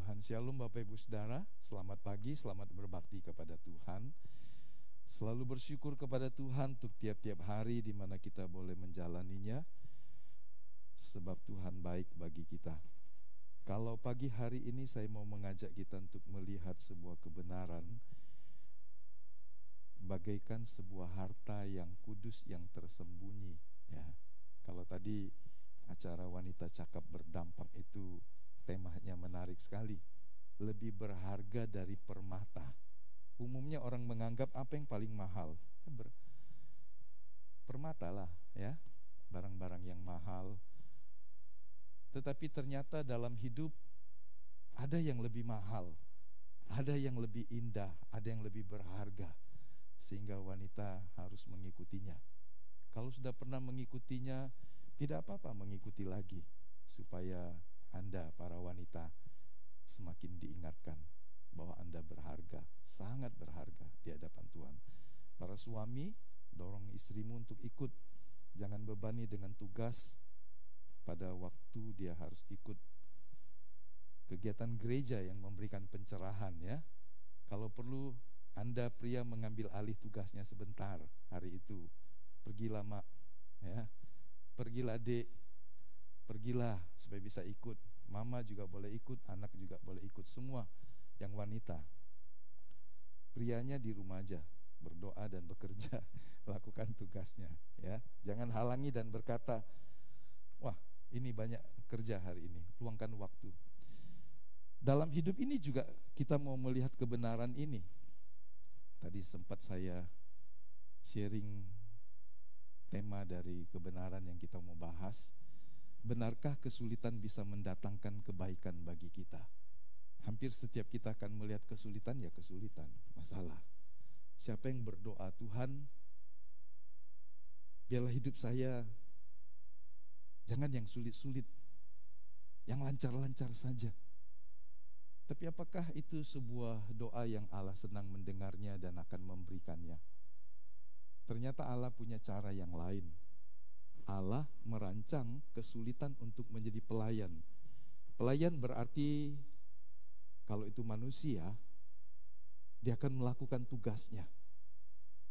Tuhan. Shalom Bapak Ibu Saudara, selamat pagi, selamat berbakti kepada Tuhan. Selalu bersyukur kepada Tuhan untuk tiap-tiap hari di mana kita boleh menjalaninya, sebab Tuhan baik bagi kita. Kalau pagi hari ini saya mau mengajak kita untuk melihat sebuah kebenaran, bagaikan sebuah harta yang kudus yang tersembunyi. Ya, kalau tadi acara wanita cakap berdampak itu temanya menarik sekali. Lebih berharga dari permata. Umumnya orang menganggap apa yang paling mahal? Permata lah, ya, barang-barang yang mahal. Tetapi ternyata dalam hidup ada yang lebih mahal, ada yang lebih indah, ada yang lebih berharga, sehingga wanita harus mengikutinya. Kalau sudah pernah mengikutinya, tidak apa-apa mengikuti lagi, supaya Anda para wanita semakin diingatkan bahwa Anda berharga, sangat berharga di hadapan Tuhan. Para suami, dorong istrimu untuk ikut. Jangan bebani dengan tugas pada waktu dia harus ikut kegiatan gereja yang memberikan pencerahan, ya. Kalau perlu Anda pria mengambil alih tugasnya sebentar hari itu. Pergilah mak, ya. Pergilah dek, pergilah supaya bisa ikut. Mama juga boleh ikut, anak juga boleh ikut, semua yang wanita. Prianya di rumah aja, berdoa dan bekerja, lakukan tugasnya, ya. Jangan halangi dan berkata, wah ini banyak kerja hari ini, luangkan waktu. Dalam hidup ini juga kita mau melihat kebenaran ini. Tadi sempat saya sharing tema dari kebenaran yang kita mau bahas. Benarkah kesulitan bisa mendatangkan kebaikan bagi kita? Hampir setiap kita akan melihat kesulitan, ya kesulitan, masalah. Siapa yang berdoa, Tuhan, biarlah hidup saya jangan yang sulit-sulit, yang lancar-lancar saja. Tapi apakah itu sebuah doa yang Allah senang mendengarnya dan akan memberikannya? Ternyata Allah punya cara yang lain. Allah merancang kesulitan untuk menjadi pelayan. Pelayan berarti kalau itu manusia, dia akan melakukan tugasnya.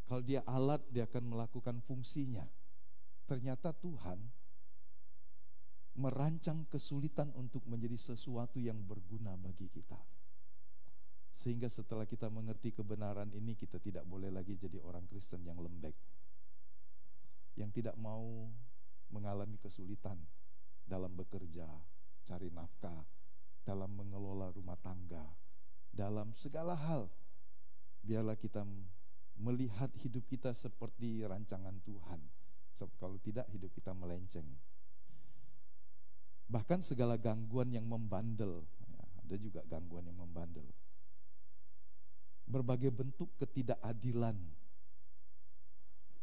Kalau dia alat, dia akan melakukan fungsinya. Ternyata Tuhan merancang kesulitan untuk menjadi sesuatu yang berguna bagi kita. Sehingga setelah kita mengerti kebenaran ini, kita tidak boleh lagi jadi orang Kristen yang lembek, yang tidak mau mengalami kesulitan dalam bekerja, cari nafkah, dalam mengelola rumah tangga, dalam segala hal. Biarlah kita melihat hidup kita seperti rancangan Tuhan. Sebab kalau tidak, hidup kita melenceng. Bahkan segala gangguan yang membandel, ya, ada juga gangguan yang membandel. Berbagai bentuk ketidakadilan,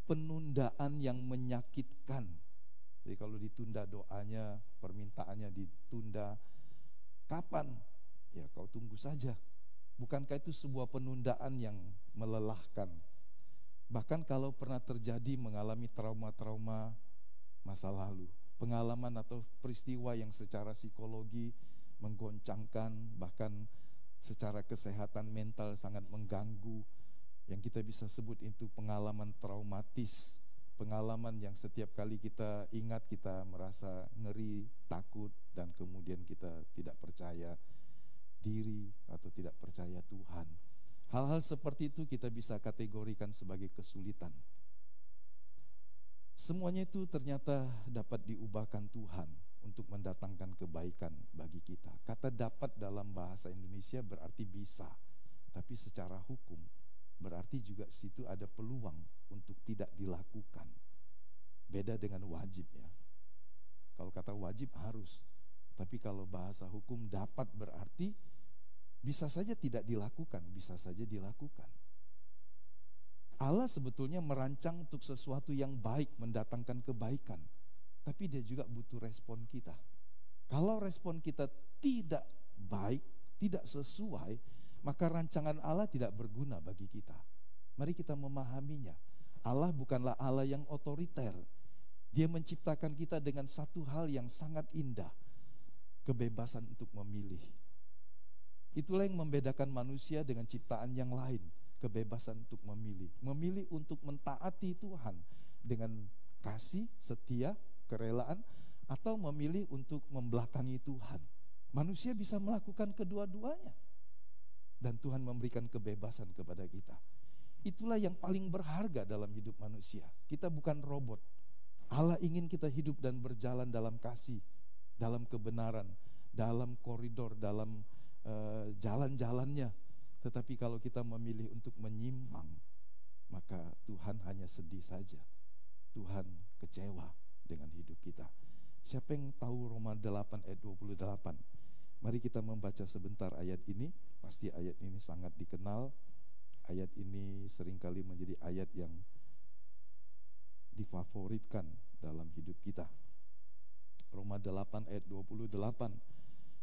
penundaan yang menyakitkan. Jadi kalau ditunda doanya, permintaannya ditunda, kapan? Ya kau tunggu saja. Bukankah itu sebuah penundaan yang melelahkan? Bahkan kalau pernah terjadi mengalami trauma-trauma masa lalu, pengalaman atau peristiwa yang secara psikologi menggoncangkan, bahkan secara kesehatan mental sangat mengganggu, yang kita bisa sebut itu pengalaman traumatis, pengalaman yang setiap kali kita ingat kita merasa ngeri, takut, dan kemudian kita tidak percaya diri atau tidak percaya Tuhan. Hal-hal seperti itu kita bisa kategorikan sebagai kesulitan. Semuanya itu ternyata dapat diubahkan Tuhan untuk mendatangkan kebaikan bagi kita. Kata dapat dalam bahasa Indonesia berarti bisa, tapi secara hukum berarti juga situ ada peluang untuk tidak dilakukan. Beda dengan wajib, ya. Kalau kata wajib harus, tapi kalau bahasa hukum dapat berarti bisa saja tidak dilakukan, bisa saja dilakukan. Allah sebetulnya merancang untuk sesuatu yang baik, mendatangkan kebaikan. Tapi dia juga butuh respon kita. Kalau respon kita tidak baik, tidak sesuai, maka rancangan Allah tidak berguna bagi kita. Mari kita memahaminya. Allah bukanlah Allah yang otoriter. Dia menciptakan kita dengan satu hal yang sangat indah, kebebasan untuk memilih. Itulah yang membedakan manusia dengan ciptaan yang lain, kebebasan untuk memilih. Memilih untuk mentaati Tuhan dengan kasih, setia, kerelaan, atau memilih untuk membelakangi Tuhan. Manusia bisa melakukan kedua-duanya. Dan Tuhan memberikan kebebasan kepada kita. Itulah yang paling berharga dalam hidup manusia. Kita bukan robot. Allah ingin kita hidup dan berjalan dalam kasih, dalam kebenaran, dalam koridor, dalam jalan-jalannya. Tetapi kalau kita memilih untuk menyimpang, maka Tuhan hanya sedih saja. Tuhan kecewa dengan hidup kita. Siapa yang tahu Roma 8 ayat 28? Mari kita membaca sebentar ayat ini. Pasti ayat ini sangat dikenal. Ayat ini seringkali menjadi ayat yang difavoritkan dalam hidup kita. Roma 8 ayat 28.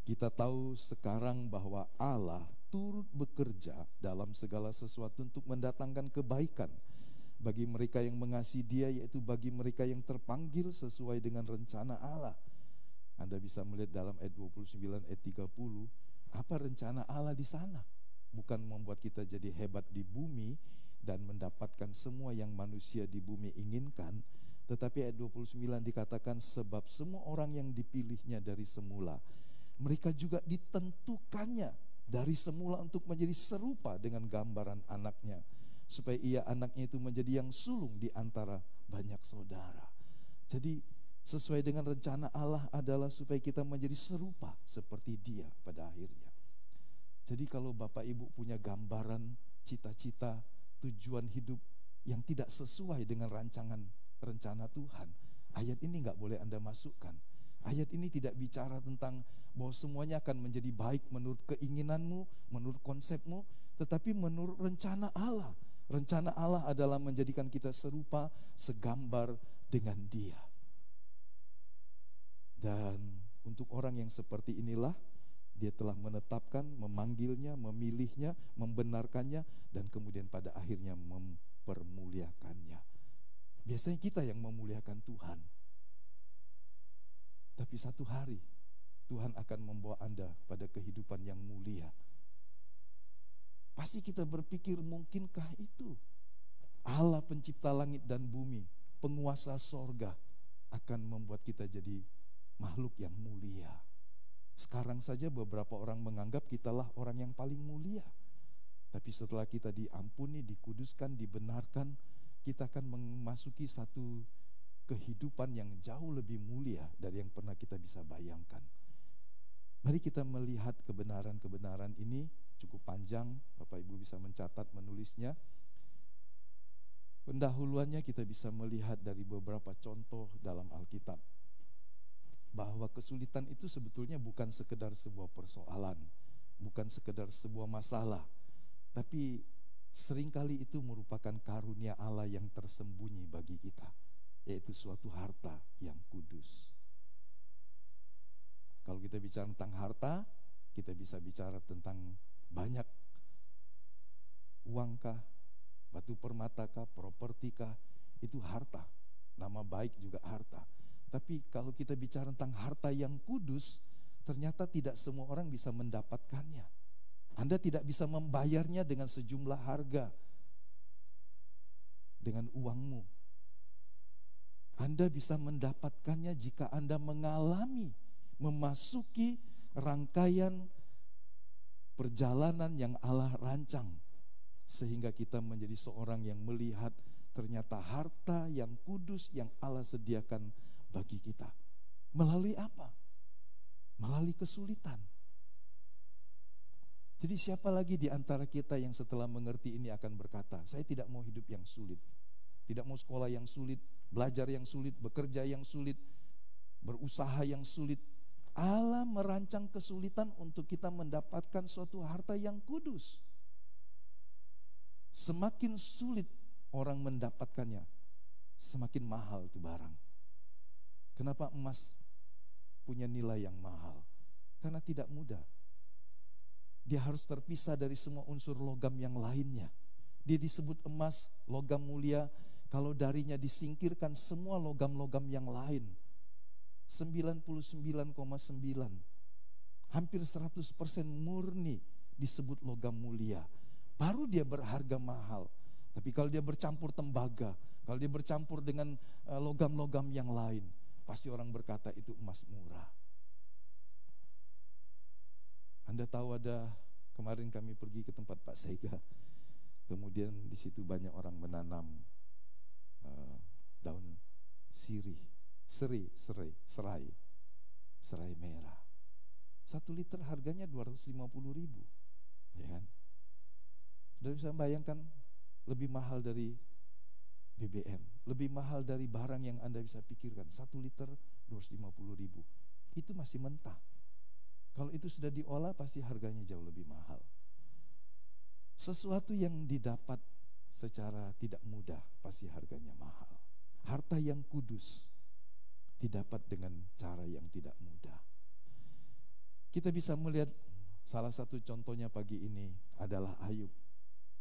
Kita tahu sekarang bahwa Allah turut bekerja dalam segala sesuatu untuk mendatangkan kebaikan bagi mereka yang mengasihi Dia, yaitu bagi mereka yang terpanggil sesuai dengan rencana Allah. Anda bisa melihat dalam ayat 29 ayat 30, apa rencana Allah di sana? Bukan membuat kita jadi hebat di bumi dan mendapatkan semua yang manusia di bumi inginkan, tetapi ayat 29 dikatakan sebab semua orang yang dipilihnya dari semula, mereka juga ditentukannya dari semula untuk menjadi serupa dengan gambaran anaknya, supaya ia anaknya itu menjadi yang sulung di antara banyak saudara. Jadi sesuai dengan rencana Allah adalah supaya kita menjadi serupa seperti Dia pada akhirnya. Jadi kalau Bapak Ibu punya gambaran, cita-cita, tujuan hidup yang tidak sesuai dengan rencana Tuhan, ayat ini gak boleh Anda masukkan. Ayat ini tidak bicara tentang bahwa semuanya akan menjadi baik menurut keinginanmu, menurut konsepmu, tetapi menurut rencana Allah. Rencana Allah adalah menjadikan kita serupa, segambar dengan Dia. Dan untuk orang yang seperti inilah, Dia telah menetapkan, memanggilnya, memilihnya, membenarkannya, dan kemudian pada akhirnya mempermuliakannya. Biasanya kita yang memuliakan Tuhan. Tapi satu hari Tuhan akan membawa Anda pada kehidupan yang mulia. Pasti kita berpikir, mungkinkah itu? Allah pencipta langit dan bumi, penguasa sorga, akan membuat kita jadi makhluk yang mulia. Sekarang saja beberapa orang menganggap kitalah orang yang paling mulia. Tapi setelah kita diampuni, dikuduskan, dibenarkan, kita akan memasuki satu kehidupan yang jauh lebih mulia dari yang pernah kita bisa bayangkan. Mari kita melihat kebenaran-kebenaran ini, cukup panjang, Bapak Ibu bisa mencatat, menulisnya. Pendahuluannya kita bisa melihat dari beberapa contoh dalam Alkitab, bahwa kesulitan itu sebetulnya bukan sekedar sebuah persoalan, bukan sekedar sebuah masalah, tapi seringkali itu merupakan karunia Allah yang tersembunyi bagi kita, yaitu suatu harta yang kudus. Kalau kita bicara tentang harta, kita bisa bicara tentang banyak uangkah, batu permatakah, propertikah, itu harta. Nama baik juga harta. Tapi kalau kita bicara tentang harta yang kudus, ternyata tidak semua orang bisa mendapatkannya. Anda tidak bisa membayarnya dengan sejumlah harga, dengan uangmu. Anda bisa mendapatkannya jika Anda memasuki rangkaian perjalanan yang Allah rancang, sehingga kita menjadi seorang yang melihat ternyata harta yang kudus yang Allah sediakan bagi kita. Melalui apa? Melalui kesulitan. Jadi siapa lagi di antara kita yang setelah mengerti ini akan berkata, saya tidak mau hidup yang sulit, tidak mau sekolah yang sulit, belajar yang sulit, bekerja yang sulit, berusaha yang sulit. Allah merancang kesulitan untuk kita mendapatkan suatu harta yang kudus. Semakin sulit orang mendapatkannya, semakin mahal itu barang. Kenapa emas punya nilai yang mahal? Karena tidak mudah. Dia harus terpisah dari semua unsur logam yang lainnya. Dia disebut emas, logam mulia, kalau darinya disingkirkan semua logam-logam yang lain. 99,9, hampir 100% murni disebut logam mulia. Baru dia berharga mahal. Tapi kalau dia bercampur tembaga, kalau dia bercampur dengan logam-logam yang lain, pasti orang berkata itu emas murah. Anda tahu kemarin kami pergi ke tempat Pak Sega. Kemudian di situ banyak orang menanam daun serai merah. 1 liter harganya 250.000, ya kan? Sudah bisa bayangkan, lebih mahal dari BBM, lebih mahal dari barang yang Anda bisa pikirkan. 1 liter 250.000, itu masih mentah. Kalau itu sudah diolah pasti harganya jauh lebih mahal. Sesuatu yang didapat secara tidak mudah pasti harganya mahal. Harta yang kudus didapat dengan cara yang tidak mudah. Kita bisa melihat salah satu contohnya pagi ini adalah Ayub.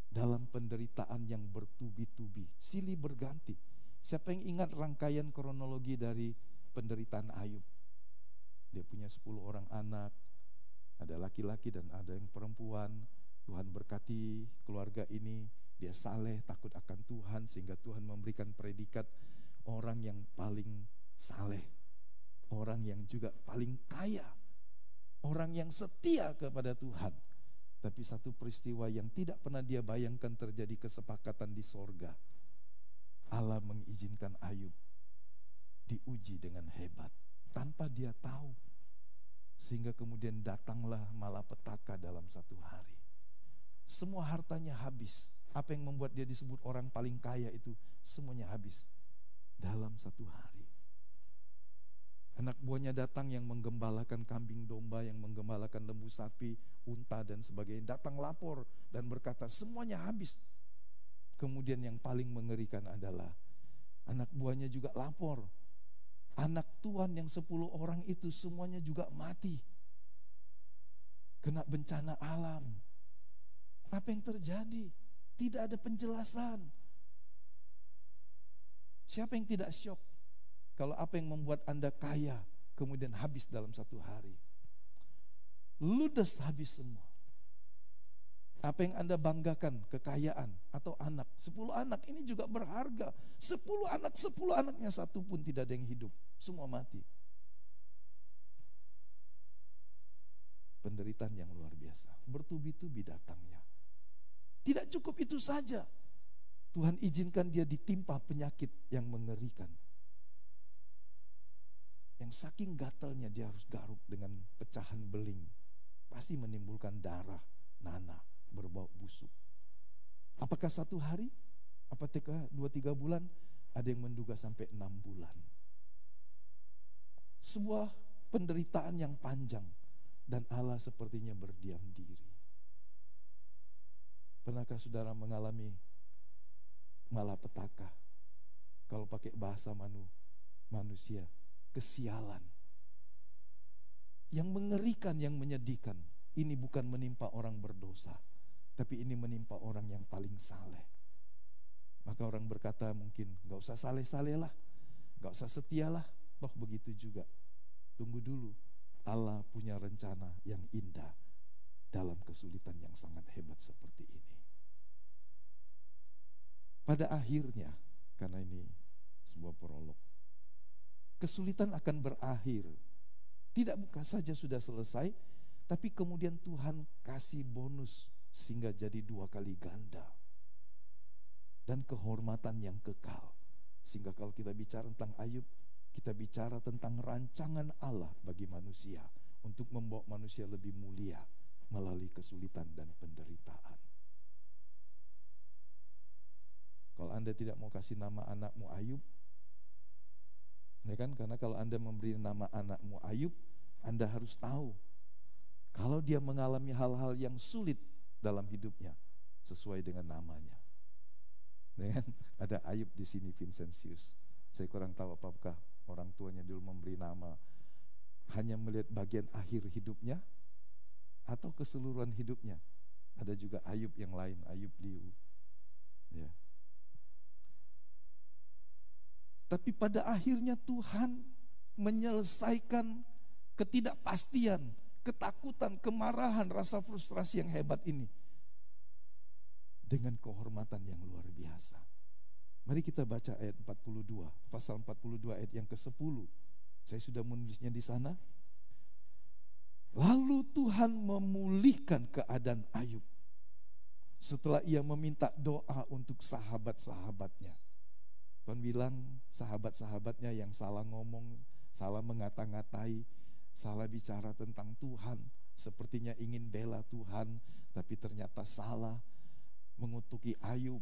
Dalam penderitaan yang bertubi-tubi, silih berganti. Siapa yang ingat rangkaian kronologi dari penderitaan Ayub? Dia punya 10 orang anak, ada laki-laki dan ada yang perempuan. Tuhan berkati keluarga ini, dia saleh, takut akan Tuhan, sehingga Tuhan memberikan predikat orang yang paling saleh, orang yang juga paling kaya, orang yang setia kepada Tuhan. Tapi satu peristiwa yang tidak pernah dia bayangkan terjadi, kesepakatan di sorga. Allah mengizinkan Ayub diuji dengan hebat tanpa dia tahu. Sehingga kemudian datanglah malapetaka dalam satu hari. Semua hartanya habis. Apa yang membuat dia disebut orang paling kaya itu semuanya habis dalam satu hari. Anak buahnya datang yang menggembalakan kambing domba, yang menggembalakan lembu sapi, unta dan sebagainya. Datang lapor dan berkata semuanya habis. Kemudian yang paling mengerikan adalah anak buahnya juga lapor. Anak tuan yang 10 orang itu semuanya juga mati. Kena bencana alam. Apa yang terjadi? Tidak ada penjelasan. Siapa yang tidak syok kalau apa yang membuat Anda kaya kemudian habis dalam satu hari? Ludes habis semua. Apa yang Anda banggakan, kekayaan atau anak, 10 anak ini juga berharga. 10 anaknya satu pun tidak ada yang hidup, semua mati. Penderitaan yang luar biasa, bertubi-tubi datangnya. Tidak cukup itu saja, Tuhan izinkan dia ditimpa penyakit yang mengerikan. Yang saking gatalnya dia harus garuk dengan pecahan beling, pasti menimbulkan darah, nanah, berbau busuk. Apakah 1 hari? Apakah 2-3 bulan? Ada yang menduga sampai 6 bulan. Sebuah penderitaan yang panjang, dan Allah sepertinya berdiam diri. Pernahkah saudara mengalami malapetaka? Kalau pakai bahasa manusia, kesialan yang mengerikan, yang menyedihkan. Ini bukan menimpa orang berdosa, tapi ini menimpa orang yang paling saleh. Maka orang berkata mungkin gak usah saleh-saleh lah, gak usah setia lah. Toh begitu juga, tunggu dulu, Allah punya rencana yang indah dalam kesulitan yang sangat hebat seperti ini. Pada akhirnya, karena ini sebuah prolog, kesulitan akan berakhir. Tidak bukan saja sudah selesai, tapi kemudian Tuhan kasih bonus sehingga jadi 2 kali ganda. Dan kehormatan yang kekal. Sehingga kalau kita bicara tentang Ayub, kita bicara tentang rancangan Allah bagi manusia untuk membawa manusia lebih mulia melalui kesulitan dan penderitaan. Kalau Anda tidak mau kasih nama anakmu Ayub, ya kan? Karena kalau Anda memberi nama anakmu Ayub, Anda harus tahu kalau dia mengalami hal-hal yang sulit dalam hidupnya sesuai dengan namanya. Ya kan? Ada Ayub di sini, Vincentius. Saya kurang tahu apakah orang tuanya dulu memberi nama hanya melihat bagian akhir hidupnya atau keseluruhan hidupnya. Ada juga Ayub yang lain, Ayub Liu. Ya. Tapi pada akhirnya Tuhan menyelesaikan ketidakpastian, ketakutan, kemarahan, rasa frustrasi yang hebat ini dengan kehormatan yang luar biasa. Mari kita baca ayat 42, pasal 42 ayat yang ke-10. Saya sudah menulisnya di sana. Lalu Tuhan memulihkan keadaan Ayub setelah ia meminta doa untuk sahabat-sahabatnya. Tuhan bilang sahabat-sahabatnya yang salah ngomong, salah mengata-ngatai, salah bicara tentang Tuhan, sepertinya ingin bela Tuhan, tapi ternyata salah, mengutuki Ayub,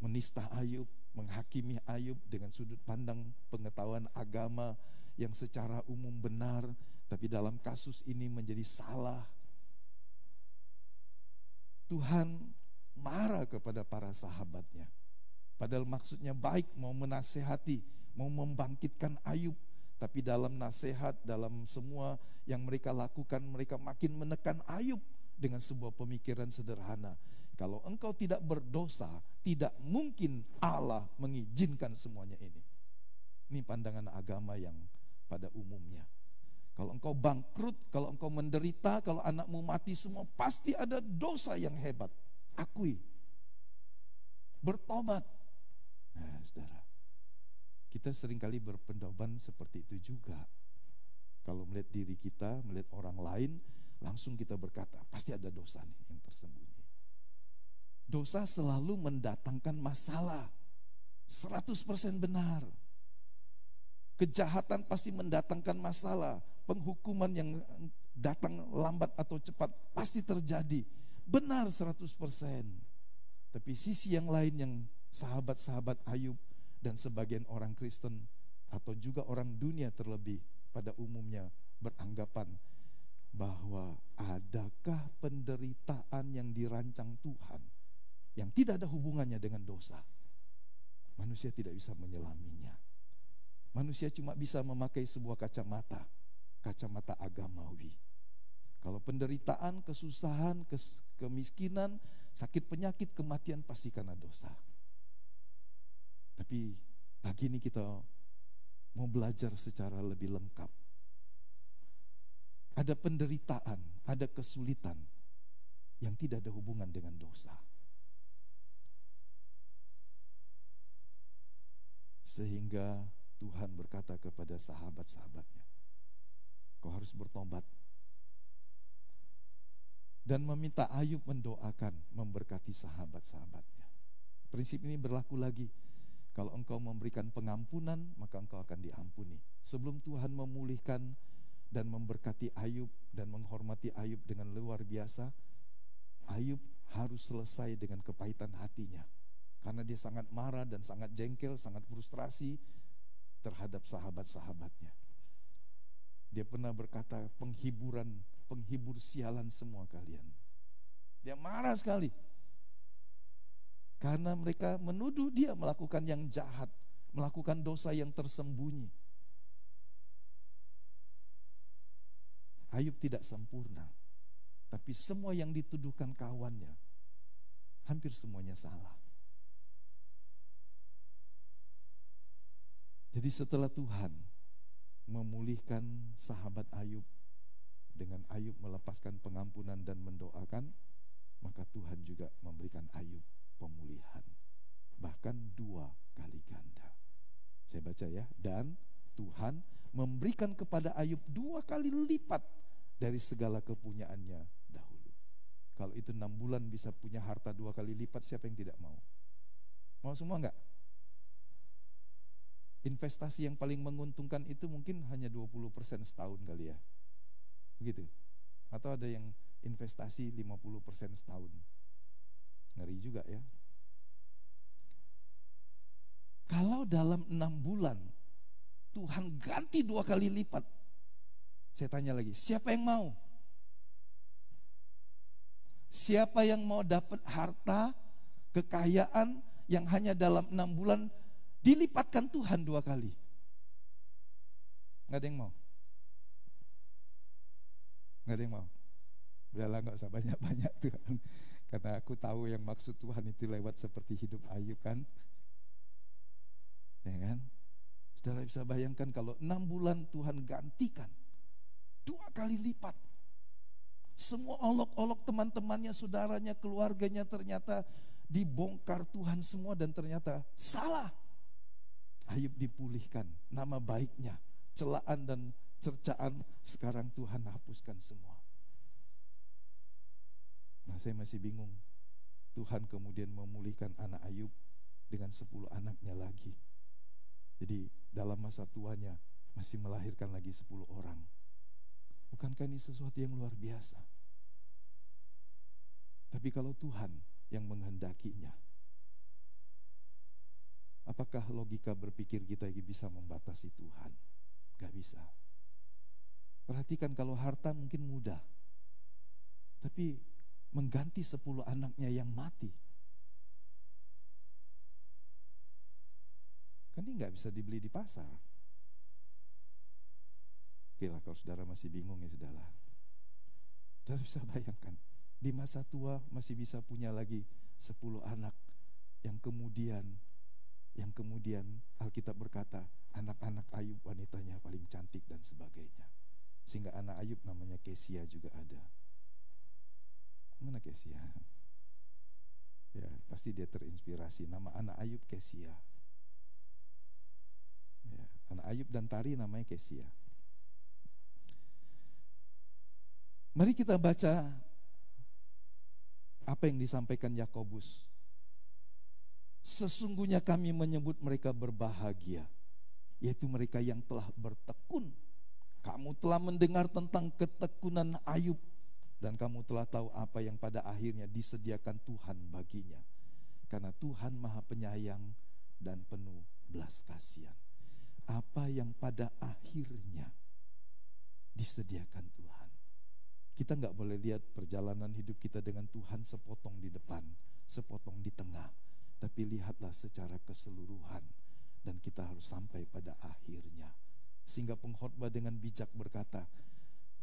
menista Ayub, menghakimi Ayub dengan sudut pandang pengetahuan agama yang secara umum benar, tapi dalam kasus ini menjadi salah. Tuhan marah kepada para sahabatnya. Padahal maksudnya baik, mau menasehati, mau membangkitkan Ayub. Tapi dalam nasihat, dalam semua yang mereka lakukan, mereka makin menekan Ayub dengan sebuah pemikiran sederhana. Kalau engkau tidak berdosa, tidak mungkin Allah mengizinkan semuanya ini. Ini pandangan agama yang pada umumnya. Kalau engkau bangkrut, kalau engkau menderita, kalau anakmu mati semua, pasti ada dosa yang hebat. Akui. Bertobat. Nah, saudara, kita seringkali berpendoban seperti itu juga. Kalau melihat diri kita, melihat orang lain, langsung kita berkata, pasti ada dosa nih yang tersembunyi. Dosa selalu mendatangkan masalah. 100% benar. Kejahatan pasti mendatangkan masalah. Penghukuman yang datang lambat atau cepat pasti terjadi. Benar 100%. Tapi sisi yang lain yang sahabat-sahabat Ayub dan sebagian orang Kristen atau juga orang dunia terlebih pada umumnya beranggapan bahwa adakah penderitaan yang dirancang Tuhan yang tidak ada hubungannya dengan dosa. Manusia tidak bisa menyelaminya. Manusia cuma bisa memakai sebuah kacamata agamawi. Kalau penderitaan, kesusahan, kemiskinan, sakit penyakit, kematian pasti karena dosa. Tapi pagi ini kita mau belajar secara lebih lengkap. Ada penderitaan, ada kesulitan yang tidak ada hubungan dengan dosa. Sehingga Tuhan berkata kepada sahabat-sahabatnya, kau harus bertobat. Dan meminta Ayub mendoakan, memberkati sahabat-sahabatnya. Prinsip ini berlaku lagi. Kalau engkau memberikan pengampunan, maka engkau akan diampuni. Sebelum Tuhan memulihkan dan memberkati Ayub dan menghormati Ayub dengan luar biasa, Ayub harus selesai dengan kepahitan hatinya. Karena dia sangat marah dan sangat jengkel, sangat frustrasi terhadap sahabat-sahabatnya. Dia pernah berkata, penghibur sialan semua kalian. Dia marah sekali. Karena mereka menuduh dia melakukan yang jahat, melakukan dosa yang tersembunyi. Ayub tidak sempurna, tapi semua yang dituduhkan kawannya, hampir semuanya salah. Jadi setelah Tuhan memulihkan sahabat Ayub, dengan Ayub melepaskan pengampunan dan mendoakan, maka Tuhan juga memberikan Ayub pemulihan, bahkan 2 kali ganda. Saya baca ya, dan Tuhan memberikan kepada Ayub 2 kali lipat dari segala kepunyaannya dahulu. Kalau itu 6 bulan bisa punya harta 2 kali lipat, siapa yang tidak mau? Mau semua enggak? Investasi yang paling menguntungkan itu mungkin hanya 20% setahun kali ya. Begitu. Atau ada yang investasi 50% setahun. Ngeri juga ya. Kalau dalam 6 bulan Tuhan ganti 2 kali lipat, saya tanya lagi, siapa yang mau? Siapa yang mau dapat harta, kekayaan yang hanya dalam 6 bulan dilipatkan Tuhan 2 kali? Nggak ada yang mau? Nggak ada yang mau? Udahlah, nggak usah banyak-banyak Tuhan, karena aku tahu yang maksud Tuhan itu lewat seperti hidup Ayub kan. Ya kan? Saudara bisa bayangkan kalau 6 bulan Tuhan gantikan 2 kali lipat. Semua olok-olok teman-temannya, saudaranya, keluarganya ternyata dibongkar Tuhan semua dan ternyata salah. Ayub dipulihkan, nama baiknya, celaan dan cercaan sekarang Tuhan hapuskan semua. Nah, saya masih bingung. Tuhan kemudian memulihkan anak Ayub dengan 10 anaknya lagi. Jadi dalam masa tuanya masih melahirkan lagi 10 orang. Bukankah ini sesuatu yang luar biasa? Tapi kalau Tuhan yang menghendakinya, apakah logika berpikir kita bisa membatasi Tuhan? Gak bisa. Perhatikan, kalau harta mungkin mudah, tapi mengganti 10 anaknya yang mati, kan ini gak bisa dibeli di pasar. Oke lah, kalau saudara masih bingung ya sudahlah. Saudara bisa bayangkan, di masa tua masih bisa punya lagi 10 anak yang kemudian Alkitab berkata anak-anak Ayub wanitanya paling cantik dan sebagainya. Sehingga anak Ayub namanya Kesia juga ada. Mana Kesia? Ya, pasti dia terinspirasi. Nama anak Ayub Kesia. Ya, anak Ayub dan Tari namanya Kesia. Mari kita baca apa yang disampaikan Yakobus. Sesungguhnya kami menyebut mereka berbahagia, yaitu mereka yang telah bertekun. Kamu telah mendengar tentang ketekunan Ayub, dan kamu telah tahu apa yang pada akhirnya disediakan Tuhan baginya. Karena Tuhan Maha Penyayang dan penuh belas kasihan. Apa yang pada akhirnya disediakan Tuhan. Kita gak boleh lihat perjalanan hidup kita dengan Tuhan sepotong di depan, sepotong di tengah. Tapi lihatlah secara keseluruhan, dan kita harus sampai pada akhirnya. Sehingga pengkhotbah dengan bijak berkata,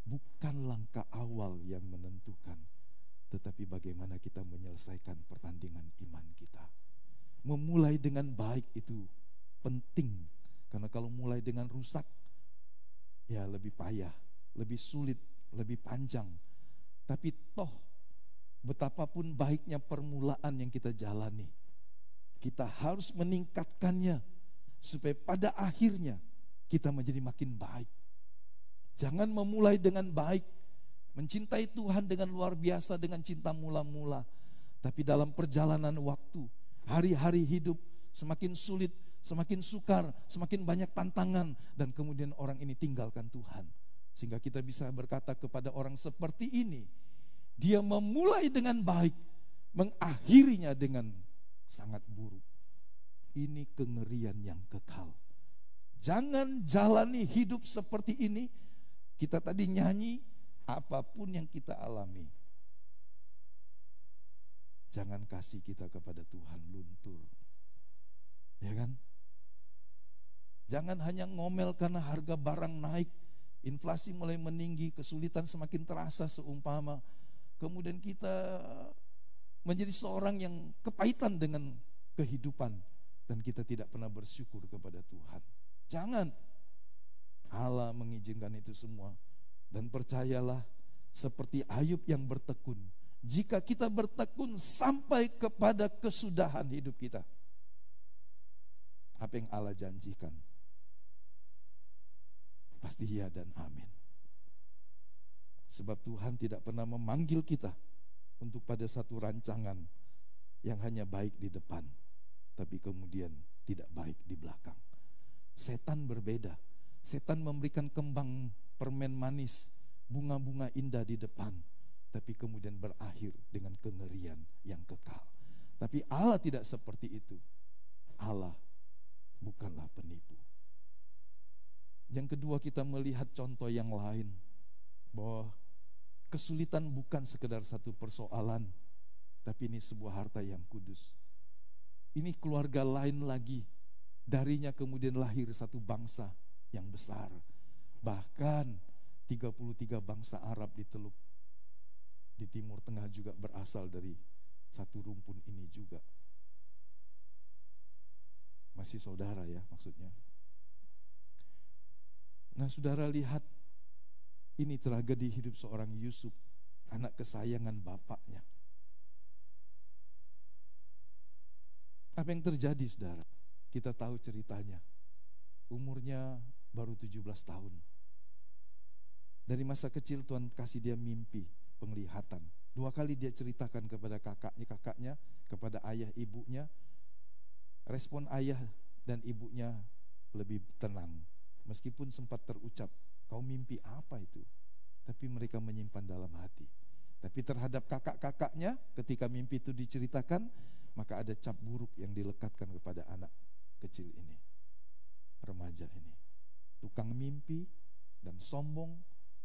bukan langkah awal yang menentukan, tetapi bagaimana kita menyelesaikan pertandingan iman kita. Memulai dengan baik itu penting, karena kalau mulai dengan rusak, ya lebih payah, lebih sulit, lebih panjang. Tapi toh betapapun baiknya permulaan yang kita jalani, kita harus meningkatkannya supaya pada akhirnya kita menjadi makin baik. Jangan memulai dengan baik, mencintai Tuhan dengan luar biasa, dengan cinta mula-mula, tapi dalam perjalanan waktu, hari-hari hidup semakin sulit, semakin sukar, semakin banyak tantangan, dan kemudian orang ini tinggalkan Tuhan. Sehingga kita bisa berkata kepada orang seperti ini, dia memulai dengan baik, mengakhirinya dengan sangat buruk. Ini kengerian yang kekal. Jangan jalani hidup seperti ini. Kita tadi nyanyi, apapun yang kita alami, jangan kasih kita kepada Tuhan luntur. Ya kan? Jangan hanya ngomel karena harga barang naik, inflasi mulai meninggi, kesulitan semakin terasa seumpama. Kemudian kita menjadi seorang yang kepahitan dengan kehidupan, dan kita tidak pernah bersyukur kepada Tuhan. Jangan. Allah mengizinkan itu semua. Dan percayalah, seperti Ayub yang bertekun, jika kita bertekun sampai kepada kesudahan hidup kita, apa yang Allah janjikan pasti ya dan amin. Sebab Tuhan tidak pernah memanggil kita untuk pada satu rancangan yang hanya baik di depan, tapi kemudian tidak baik di belakang. Setan berbeda. Setan memberikan kembang permen manis, bunga-bunga indah di depan, tapi kemudian berakhir dengan kengerian yang kekal. Tapi Allah tidak seperti itu. Allah bukanlah penipu. Yang kedua, kita melihat contoh yang lain, bahwa kesulitan bukan sekedar satu persoalan, tapi ini sebuah harta yang kudus. Ini keluarga lain lagi, darinya kemudian lahir satu bangsa yang besar. Bahkan 33 bangsa Arab di Teluk di Timur Tengah juga berasal dari satu rumpun ini juga. Masih saudara ya maksudnya. Nah, saudara lihat, ini tragedi hidup seorang Yusuf anak kesayangan bapaknya. Apa yang terjadi, saudara? Kita tahu ceritanya. Umurnya baru 17 tahun. Dari masa kecil Tuhan kasih dia mimpi, penglihatan. 2 kali dia ceritakan kepada kakaknya, kepada ayah ibunya. Respon ayah dan ibunya lebih tenang. Meskipun sempat terucap, kau mimpi apa itu? Tapi mereka menyimpan dalam hati. Tapi terhadap kakak-kakaknya, ketika mimpi itu diceritakan, maka ada cap buruk yang dilekatkan kepada anak kecil ini, remaja ini. Tukang mimpi dan sombong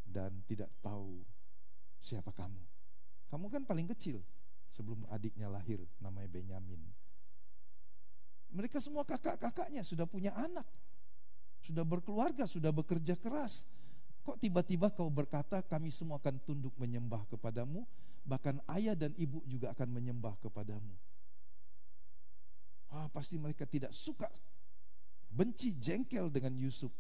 dan tidak tahu siapa kamu. Kamu kan paling kecil sebelum adiknya lahir, namanya Benyamin. Mereka semua kakak-kakaknya sudah punya anak, sudah berkeluarga, sudah bekerja keras. Kok tiba-tiba kau berkata kami semua akan tunduk menyembah kepadamu, bahkan ayah dan ibu juga akan menyembah kepadamu. Pasti mereka tidak suka, benci, jengkel dengan Yusuf.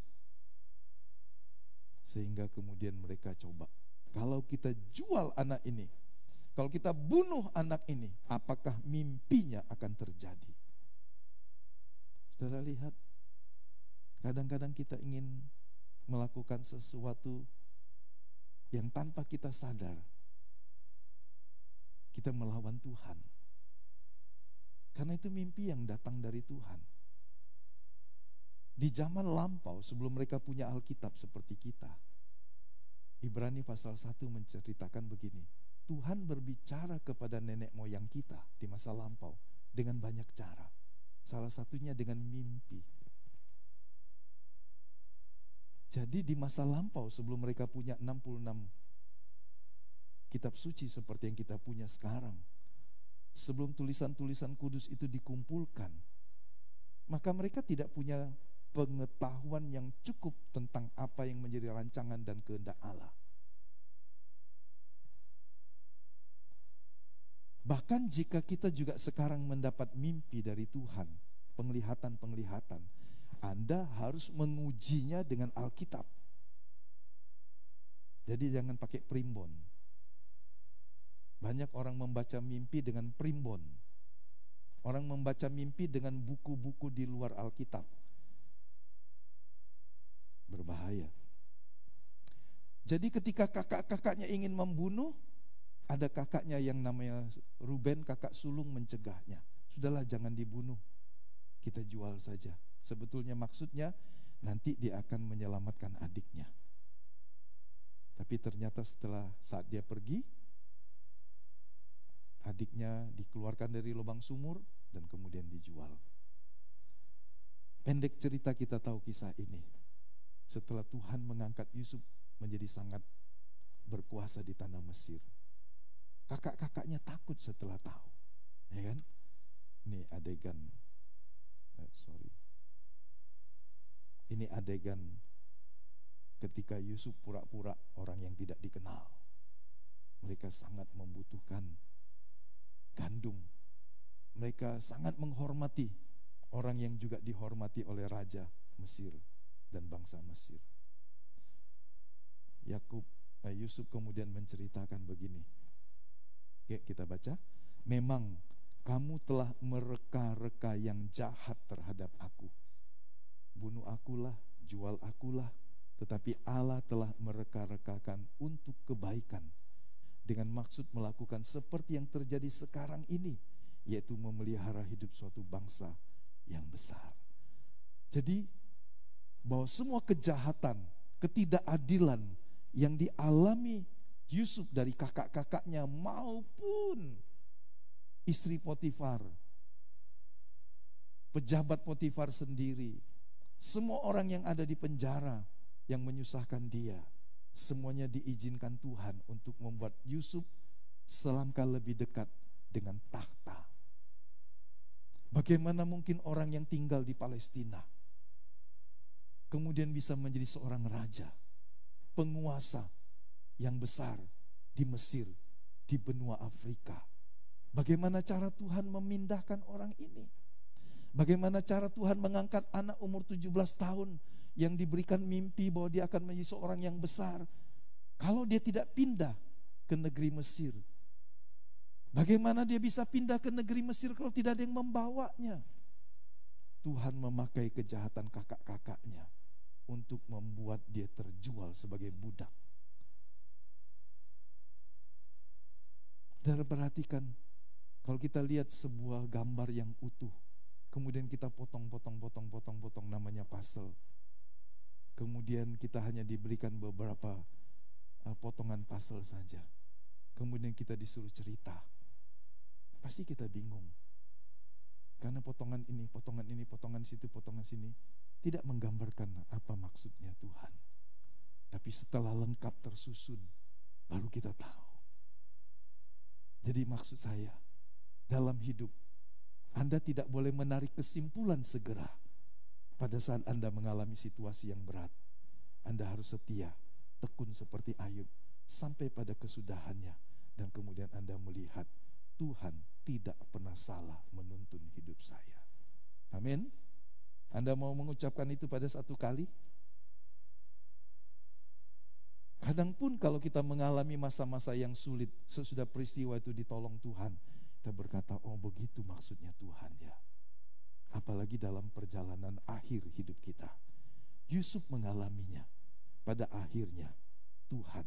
Sehingga kemudian mereka coba, kalau kita jual anak ini, kalau kita bunuh anak ini, apakah mimpinya akan terjadi? Saudara lihat, kadang-kadang kita ingin melakukan sesuatu yang tanpa kita sadar, kita melawan Tuhan. Karena itu mimpi yang datang dari Tuhan. Di zaman lampau, sebelum mereka punya Alkitab seperti kita, Ibrani pasal 1 menceritakan begini, Tuhan berbicara kepada nenek moyang kita di masa lampau dengan banyak cara. Salah satunya dengan mimpi. Jadi di masa lampau, sebelum mereka punya 66 kitab suci seperti yang kita punya sekarang, sebelum tulisan-tulisan kudus itu dikumpulkan, maka mereka tidak punya pengetahuan yang cukup tentang apa yang menjadi rancangan dan kehendak Allah. Bahkan jika kita juga sekarang mendapat mimpi dari Tuhan, penglihatan-penglihatan, Anda harus mengujinya dengan Alkitab. Jadi jangan pakai primbon. Banyak orang membaca mimpi dengan primbon. Orang membaca mimpi dengan buku-buku di luar Alkitab. Berbahaya. Jadi ketika kakak-kakaknya ingin membunuh, ada kakaknya yang namanya Ruben, kakak sulung, mencegahnya. Sudahlah, jangan dibunuh, kita jual saja. Sebetulnya maksudnya nanti dia akan menyelamatkan adiknya. Tapi ternyata setelah saat dia pergi, adiknya dikeluarkan dari lubang sumur dan kemudian dijual. Pendek cerita, kita tahu kisah ini. Setelah Tuhan mengangkat Yusuf menjadi sangat berkuasa di tanah Mesir, kakak-kakaknya takut setelah tahu, ya kan? Ini adegan, ini adegan ketika Yusuf pura-pura orang yang tidak dikenal. Mereka sangat membutuhkan gandum. Mereka sangat menghormati orang yang juga dihormati oleh raja Mesir dan bangsa Mesir. Yusuf kemudian menceritakan begini. Oke, kita baca. Memang kamu telah mereka-reka yang jahat terhadap aku. Bunuh akulah, jual akulah. Tetapi Allah telah mereka-rekakan untuk kebaikan, dengan maksud melakukan seperti yang terjadi sekarang ini, yaitu memelihara hidup suatu bangsa yang besar. Jadi bahwa semua kejahatan, ketidakadilan yang dialami Yusuf dari kakak-kakaknya maupun istri Potifar, pejabat Potifar sendiri, semua orang yang ada di penjara yang menyusahkan dia, semuanya diizinkan Tuhan untuk membuat Yusuf selangkah lebih dekat dengan tahta. Bagaimana mungkin orang yang tinggal di Palestina kemudian bisa menjadi seorang raja, penguasa yang besar di Mesir, di benua Afrika? Bagaimana cara Tuhan memindahkan orang ini? Bagaimana cara Tuhan mengangkat anak umur 17 tahun yang diberikan mimpi bahwa dia akan menjadi seorang yang besar? Kalau dia tidak pindah ke negeri Mesir. Bagaimana dia bisa pindah ke negeri Mesir kalau tidak ada yang membawanya? Tuhan memakai kejahatan kakak-kakaknya untuk membuat dia terjual sebagai budak. Dan perhatikan, kalau kita lihat sebuah gambar yang utuh, kemudian kita potong namanya puzzle. Kemudian kita hanya diberikan beberapa potongan puzzle saja. Kemudian kita disuruh cerita. Pasti kita bingung. Karena potongan ini, potongan situ, potongan sini tidak menggambarkan apa maksudnya Tuhan. Tapi setelah lengkap tersusun, baru kita tahu. Jadi maksud saya, dalam hidup, Anda tidak boleh menarik kesimpulan segera pada saat Anda mengalami situasi yang berat. Anda harus setia, tekun seperti Ayub, sampai pada kesudahannya. Dan kemudian Anda melihat, Tuhan tidak pernah salah menuntun hidup saya. Amin. Anda mau mengucapkan itu pada satu kali? Kadang pun kalau kita mengalami masa-masa yang sulit, sesudah peristiwa itu ditolong Tuhan, kita berkata, oh begitu maksudnya Tuhan ya. Apalagi dalam perjalanan akhir hidup kita. Yusuf mengalaminya. Pada akhirnya Tuhan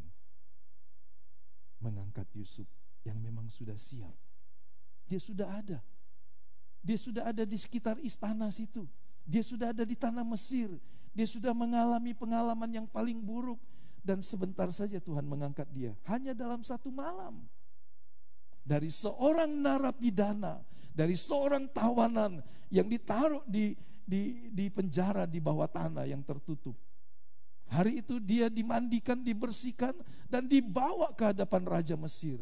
mengangkat Yusuf yang memang sudah siap. Dia sudah ada. Dia sudah ada di sekitar istana situ. Dia sudah ada di tanah Mesir. Dia sudah mengalami pengalaman yang paling buruk. Dan sebentar saja Tuhan mengangkat dia. Hanya dalam satu malam. Dari seorang narapidana, dari seorang tawanan yang ditaruh di penjara di bawah tanah yang tertutup. Hari itu dia dimandikan, dibersihkan, dan dibawa ke hadapan Raja Mesir.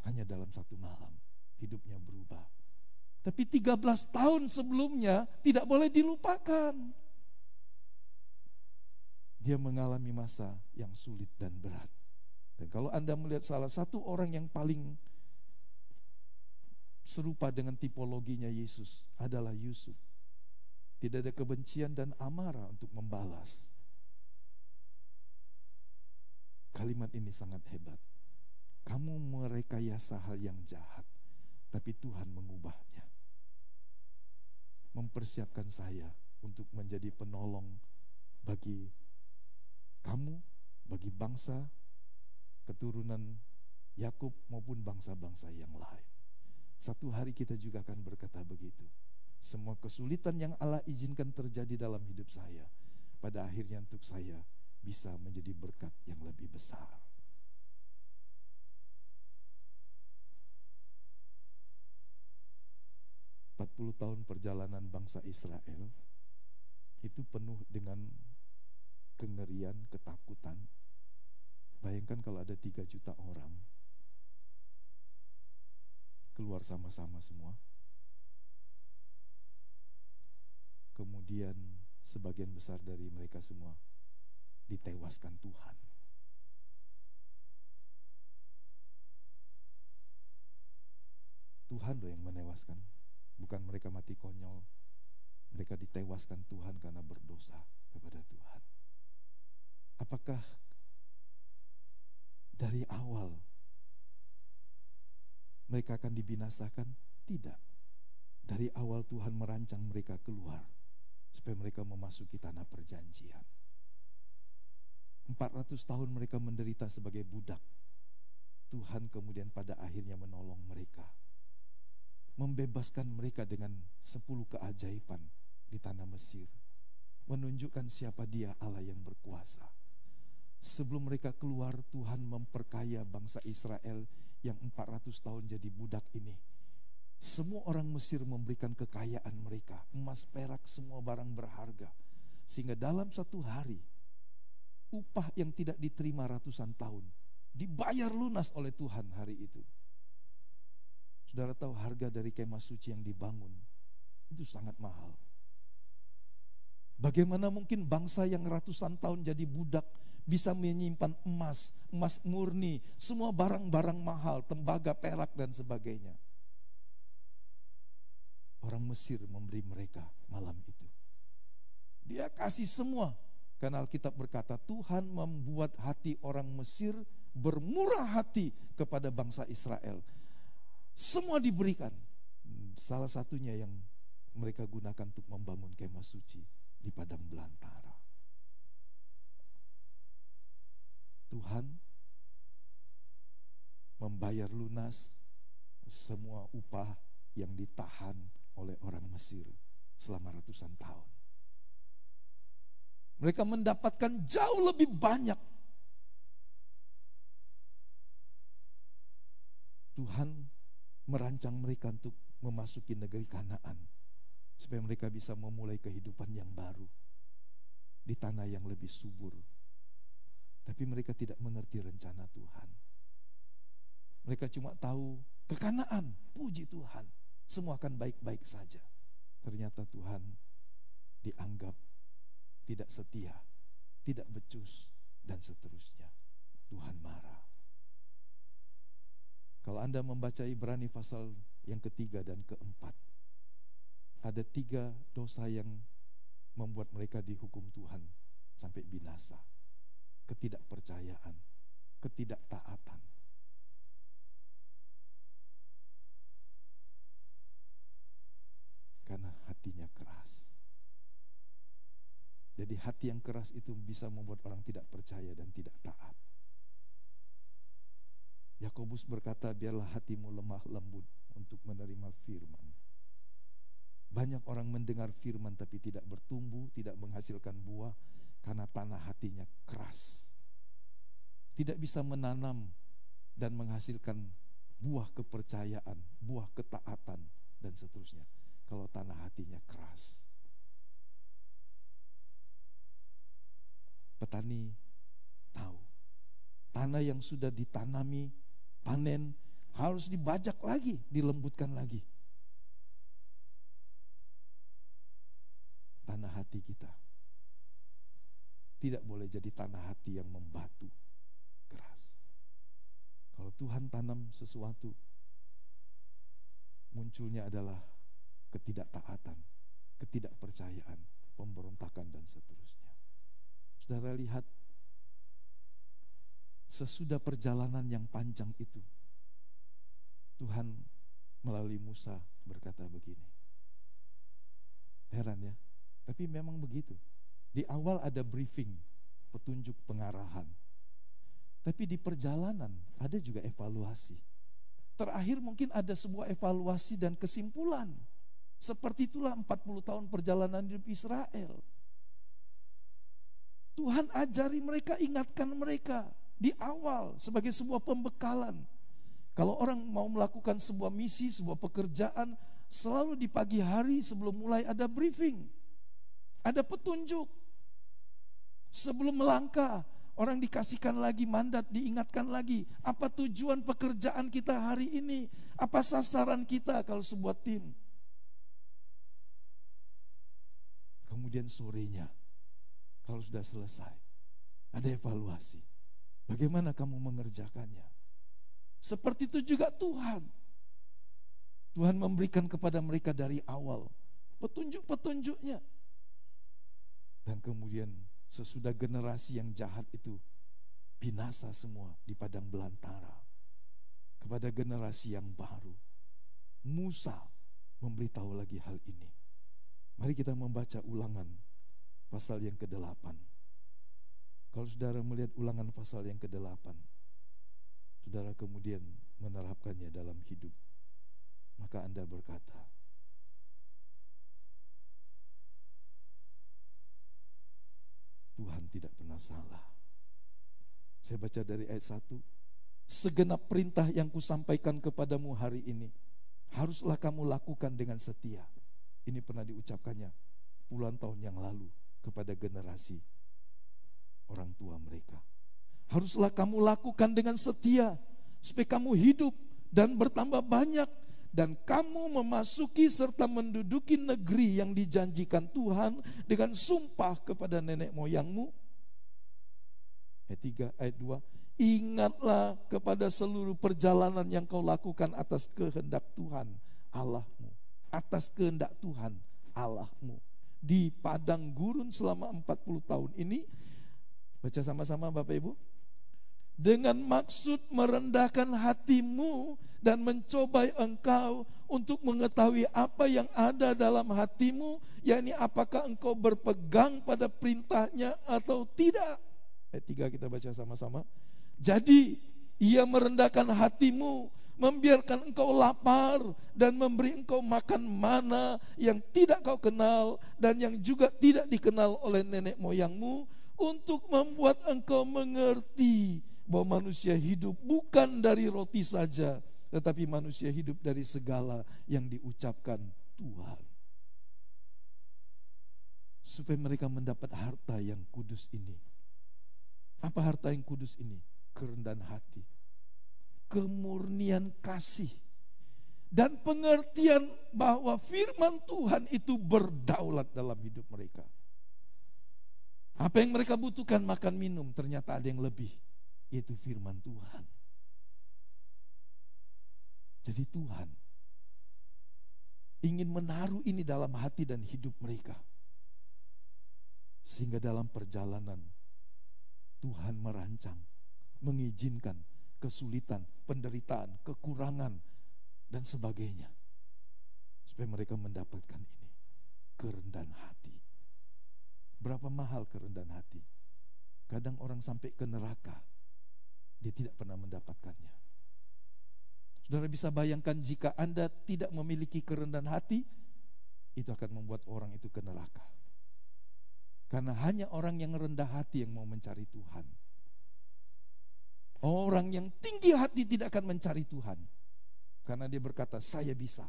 Hanya dalam satu malam hidupnya berubah. Tapi 13 tahun sebelumnya tidak boleh dilupakan. Dia mengalami masa yang sulit dan berat. Dan kalau Anda melihat salah satu orang yang paling serupa dengan tipologinya Yesus adalah Yusuf. Tidak ada kebencian dan amarah untuk membalas. Kalimat ini sangat hebat. Kamu merekayasa hal yang jahat, tapi Tuhan mengubahnya. Mempersiapkan saya untuk menjadi penolong bagi kamu, bagi bangsa, keturunan Yakub maupun bangsa-bangsa yang lain. Satu hari kita juga akan berkata begitu. Semua kesulitan yang Allah izinkan terjadi dalam hidup saya, pada akhirnya untuk saya bisa menjadi berkat yang lebih besar. 40 tahun perjalanan bangsa Israel itu penuh dengan kengerian, ketakutan. Bayangkan kalau ada 3 juta orang keluar sama-sama semua. Kemudian sebagian besar dari mereka semua ditewaskan Tuhan. Tuhan loh yang menewaskan. Bukan mereka mati konyol. Mereka ditewaskan Tuhan karena berdosa kepada Tuhan. Apakah dari awal mereka akan dibinasakan? Tidak. Dari awal Tuhan merancang mereka keluar supaya mereka memasuki tanah perjanjian. 400 tahun mereka menderita sebagai budak. Tuhan kemudian pada akhirnya menolong mereka, membebaskan mereka dengan 10 keajaiban di tanah Mesir, menunjukkan siapa Dia Allah yang berkuasa. Sebelum mereka keluar, Tuhan memperkaya bangsa Israel yang 400 tahun jadi budak ini. Semua orang Mesir memberikan kekayaan mereka, emas, perak, semua barang berharga. Sehingga dalam satu hari, upah yang tidak diterima ratusan tahun dibayar lunas oleh Tuhan hari itu. Saudara tahu harga dari kemah suci yang dibangun itu sangat mahal. Bagaimana mungkin bangsa yang ratusan tahun jadi budak bisa menyimpan emas, emas murni, semua barang-barang mahal, tembaga, perak dan sebagainya. Orang Mesir memberi mereka malam itu. Dia kasih semua. Karena Alkitab berkata, Tuhan membuat hati orang Mesir bermurah hati kepada bangsa Israel. Semua diberikan. Salah satunya yang mereka gunakan untuk membangun kemah suci di padang belantara. Tuhan membayar lunas semua upah yang ditahan oleh orang Mesir selama ratusan tahun. Mereka mendapatkan jauh lebih banyak. Tuhan merancang mereka untuk memasuki negeri Kanaan, supaya mereka bisa memulai kehidupan yang baru di tanah yang lebih subur. Tapi mereka tidak mengerti rencana Tuhan. Mereka cuma tahu ke Kanaan, puji Tuhan, semua akan baik-baik saja. Ternyata Tuhan dianggap tidak setia, tidak becus, dan seterusnya. Tuhan marah. Kalau Anda membaca Ibrani pasal yang ketiga dan keempat, ada 3 dosa yang membuat mereka dihukum Tuhan sampai binasa. Ketidakpercayaan, ketidaktaatan. Karena hatinya keras. Jadi hati yang keras itu bisa membuat orang tidak percaya dan tidak taat. Yakobus berkata, biarlah hatimu lemah lembut untuk menerima firman. Banyak orang mendengar firman tapi tidak bertumbuh, tidak menghasilkan buah karena tanah hatinya keras. Tidak bisa menanam dan menghasilkan buah kepercayaan, buah ketaatan, dan seterusnya. Kalau tanah hatinya keras. Petani tahu, tanah yang sudah ditanami, panen, harus dibajak lagi, dilembutkan lagi. Tanah hati kita tidak boleh jadi tanah hati yang membatu, keras. Kalau Tuhan tanam sesuatu, munculnya adalah ketidaktaatan, ketidakpercayaan, pemberontakan, dan seterusnya. Saudara lihat, sesudah perjalanan yang panjang itu, Tuhan melalui Musa berkata begini. Heran ya, tapi memang begitu. Di awal ada briefing, petunjuk, pengarahan. Tapi di perjalanan ada juga evaluasi. Terakhir mungkin ada sebuah evaluasi dan kesimpulan. Seperti itulah 40 tahun perjalanan hidup Israel. Tuhan ajari mereka, ingatkan mereka di awal sebagai sebuah pembekalan. Kalau orang mau melakukan sebuah misi, sebuah pekerjaan, selalu di pagi hari sebelum mulai ada briefing, ada petunjuk. Sebelum melangkah, orang dikasihkan lagi mandat, diingatkan lagi apa tujuan pekerjaan kita hari ini, apa sasaran kita kalau sebuah tim. Kemudian sorenya, kalau sudah selesai, ada evaluasi. Bagaimana kamu mengerjakannya? Seperti itu juga Tuhan. Tuhan memberikan kepada mereka dari awal petunjuk-petunjuknya. Dan kemudian sesudah generasi yang jahat itu binasa semua di padang belantara, kepada generasi yang baru, Musa memberitahu lagi hal ini. Mari kita membaca Ulangan pasal yang ke-8. Kalau saudara melihat Ulangan pasal yang ke-8, saudara kemudian menerapkannya dalam hidup, maka Anda berkata, Tuhan tidak pernah salah. Saya baca dari ayat 1. Segenap perintah yang kusampaikan kepadamu hari ini, haruslah kamu lakukan dengan setia. Ini pernah diucapkannya puluhan tahun yang lalu kepada generasi orang tua mereka. Haruslah kamu lakukan dengan setia, supaya kamu hidup dan bertambah banyak, dan kamu memasuki serta menduduki negeri yang dijanjikan Tuhan dengan sumpah kepada nenek moyangmu. Ayat 3, ayat 2. Ingatlah kepada seluruh perjalanan yang kau lakukan atas kehendak Tuhan Allahmu. Atas kehendak Tuhan Allahmu. di padang gurun selama 40 tahun ini. Baca sama-sama Bapak Ibu. Dengan maksud merendahkan hatimu dan mencobai engkau untuk mengetahui apa yang ada dalam hatimu, yakni apakah engkau berpegang pada perintahnya atau tidak. Ayat 3 kita baca sama-sama. Jadi ia merendahkan hatimu, membiarkan engkau lapar dan memberi engkau makan mana yang tidak kau kenal dan yang juga tidak dikenal oleh nenek moyangmu, untuk membuat engkau mengerti bahwa manusia hidup bukan dari roti saja, tetapi manusia hidup dari segala yang diucapkan Tuhan. Supaya mereka mendapat harta yang kudus ini. Apa harta yang kudus ini? Kerendahan hati, kemurnian kasih, dan pengertian bahwa firman Tuhan itu berdaulat dalam hidup mereka. Apa yang mereka butuhkan, makan minum, ternyata ada yang lebih, yaitu firman Tuhan. Jadi Tuhan ingin menaruh ini dalam hati dan hidup mereka, sehingga dalam perjalanan Tuhan merancang, mengizinkan kesulitan, penderitaan, kekurangan, dan sebagainya, supaya mereka mendapatkan ini, kerendahan hati. Berapa mahal kerendahan hati? Kadang orang sampai ke neraka, dia tidak pernah mendapatkannya. Saudara bisa bayangkan jika Anda tidak memiliki kerendahan hati, itu akan membuat orang itu ke neraka. Karena hanya orang yang rendah hati yang mau mencari Tuhan. Orang yang tinggi hati tidak akan mencari Tuhan. Karena dia berkata, saya bisa,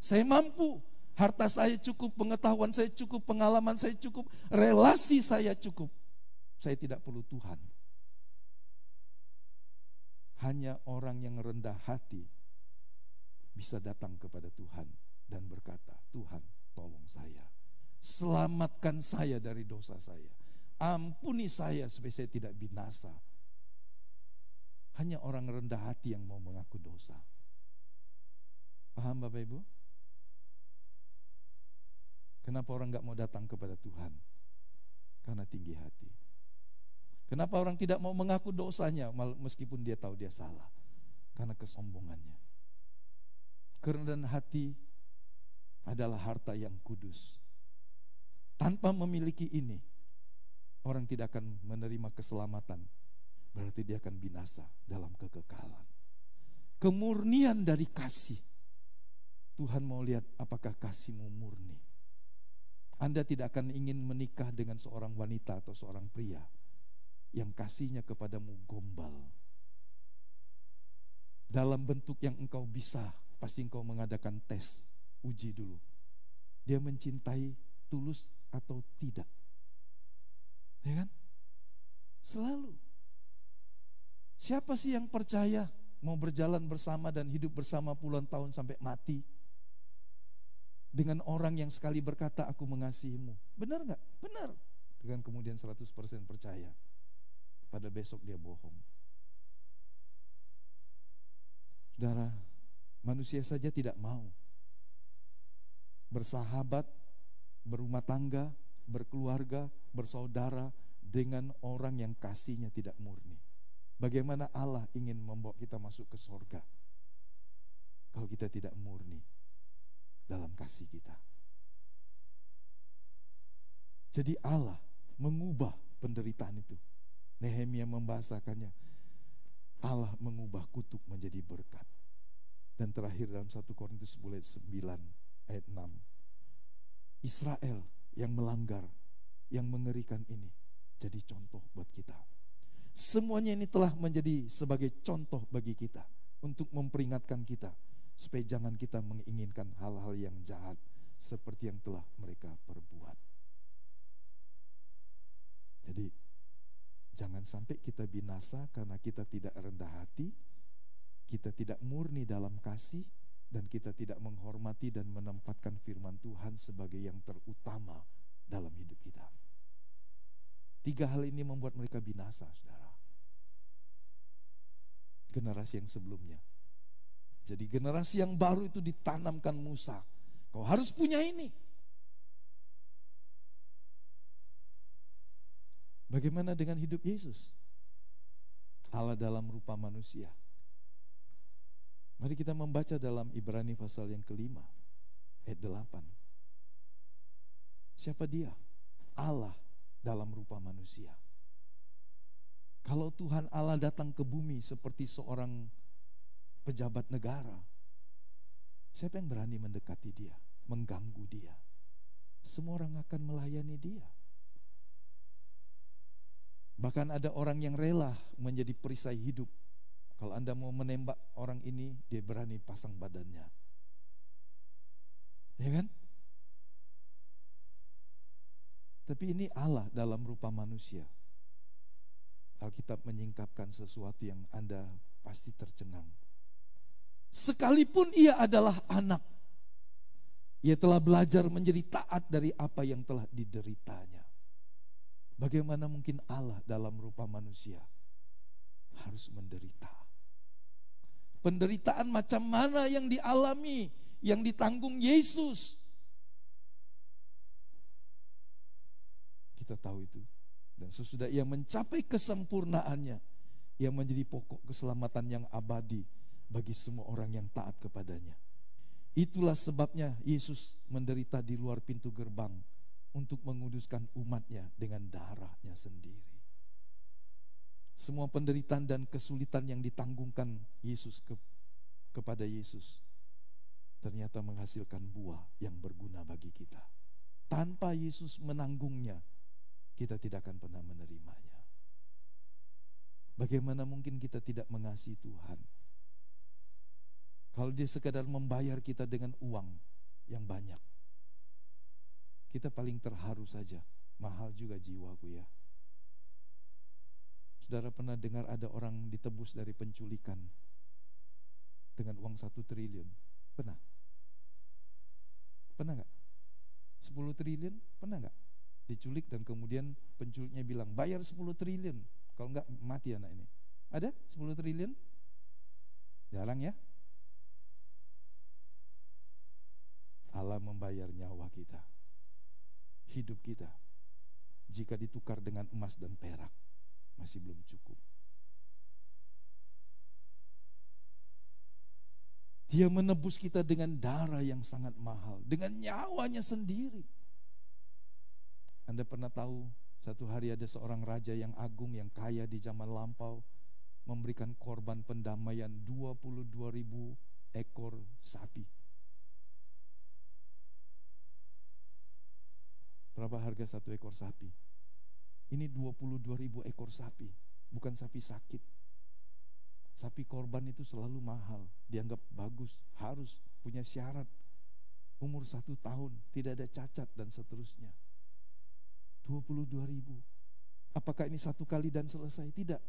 saya mampu, harta saya cukup, pengetahuan saya cukup, pengalaman saya cukup, relasi saya cukup. Saya tidak perlu Tuhan. Hanya orang yang rendah hati bisa datang kepada Tuhan dan berkata, Tuhan tolong saya, selamatkan saya dari dosa saya, ampuni saya supaya saya tidak binasa. Hanya orang rendah hati yang mau mengaku dosa. Paham Bapak Ibu? Kenapa orang gak mau datang kepada Tuhan? Karena tinggi hati. Kenapa orang tidak mau mengaku dosanya meskipun dia tahu dia salah? Karena kesombongannya. Kerendahan hati adalah harta yang kudus. Tanpa memiliki ini, orang tidak akan menerima keselamatan. Berarti dia akan binasa dalam kekekalan. Kemurnian dari kasih. Tuhan mau lihat apakah kasihmu murni. Anda tidak akan ingin menikah dengan seorang wanita atau seorang pria yang kasihnya kepadamu gombal. Dalam bentuk yang engkau bisa, pasti engkau mengadakan tes, uji dulu. Dia mencintai tulus atau tidak. Ya kan? Selalu. Siapa sih yang percaya mau berjalan bersama dan hidup bersama puluhan tahun sampai mati? Dengan orang yang sekali berkata aku mengasihimu. Benar gak? Benar. Dengan kemudian 100% percaya. Pada besok dia bohong. Saudara, manusia saja tidak mau bersahabat, berumah tangga, berkeluarga, bersaudara dengan orang yang kasihnya tidak murni. Bagaimana Allah ingin membawa kita masuk ke surga kalau kita tidak murni dalam kasih kita. Jadi Allah mengubah penderitaan itu. Nehemia membahasakannya, Allah mengubah kutuk menjadi berkat. Dan terakhir dalam 1 Korintus 9 ayat 6, Israel yang melanggar, yang mengerikan ini jadi contoh buat kita. Semuanya ini telah menjadi sebagai contoh bagi kita untuk memperingatkan kita supaya jangan kita menginginkan hal-hal yang jahat seperti yang telah mereka perbuat. Jadi jangan sampai kita binasa karena kita tidak rendah hati, kita tidak murni dalam kasih, dan kita tidak menghormati dan menempatkan firman Tuhan sebagai yang terutama dalam hidup kita. 3 hal ini membuat mereka binasa, saudara. Generasi yang sebelumnya. Jadi generasi yang baru itu ditanamkan Musa. Kau harus punya ini. Bagaimana dengan hidup Yesus? Allah dalam rupa manusia. Mari kita membaca dalam Ibrani pasal yang kelima, ayat 8. Siapa dia? Allah dalam rupa manusia. Kalau Tuhan Allah datang ke bumi seperti seorang pejabat negara, siapa yang berani mendekati dia, mengganggu dia? Semua orang akan melayani dia. Bahkan ada orang yang rela menjadi perisai hidup. Kalau Anda mau menembak orang ini, dia berani pasang badannya. Ya kan? Tapi ini Allah dalam rupa manusia. Alkitab menyingkapkan sesuatu yang Anda pasti tercengang. Sekalipun ia adalah anak, ia telah belajar menjadi taat dari apa yang telah dideritanya. Bagaimana mungkin Allah dalam rupa manusia harus menderita? Penderitaan macam mana yang dialami, yang ditanggung Yesus? Kita tahu itu. Dan sesudah ia mencapai kesempurnaannya, ia menjadi pokok keselamatan yang abadi bagi semua orang yang taat kepadanya. Itulah sebabnya Yesus menderita di luar pintu gerbang untuk menguduskan umatnya dengan darahnya sendiri. Semua penderitaan dan kesulitan yang ditanggungkan Yesus kepada Yesus ternyata menghasilkan buah yang berguna bagi kita. Tanpa Yesus menanggungnya, kita tidak akan pernah menerimanya. Bagaimana mungkin kita tidak mengasihi Tuhan? Kalau dia sekadar membayar kita dengan uang yang banyak, kita paling terharu saja. Mahal juga jiwaku ya. Saudara pernah dengar ada orang ditebus dari penculikan dengan uang 1 triliun? Pernah? Pernah gak? 10 triliun? Pernah gak? Diculik dan kemudian penculiknya bilang, bayar 10 triliun. Kalau enggak mati anak ini. Ada 10 triliun? Jarang ya. Allah membayar nyawa kita, hidup kita. Jika ditukar dengan emas dan perak, masih belum cukup. Dia menebus kita dengan darah yang sangat mahal, dengan nyawanya sendiri. Anda pernah tahu satu hari ada seorang raja yang agung, yang kaya di zaman lampau, memberikan korban pendamaian 22.000 ekor sapi. Berapa harga 1 ekor sapi? Ini 22.000 ekor sapi, bukan sapi sakit. Sapi korban itu selalu mahal, dianggap bagus, harus punya syarat, umur 1 tahun, tidak ada cacat dan seterusnya. 22.000. Apakah ini satu kali dan selesai? Tidak.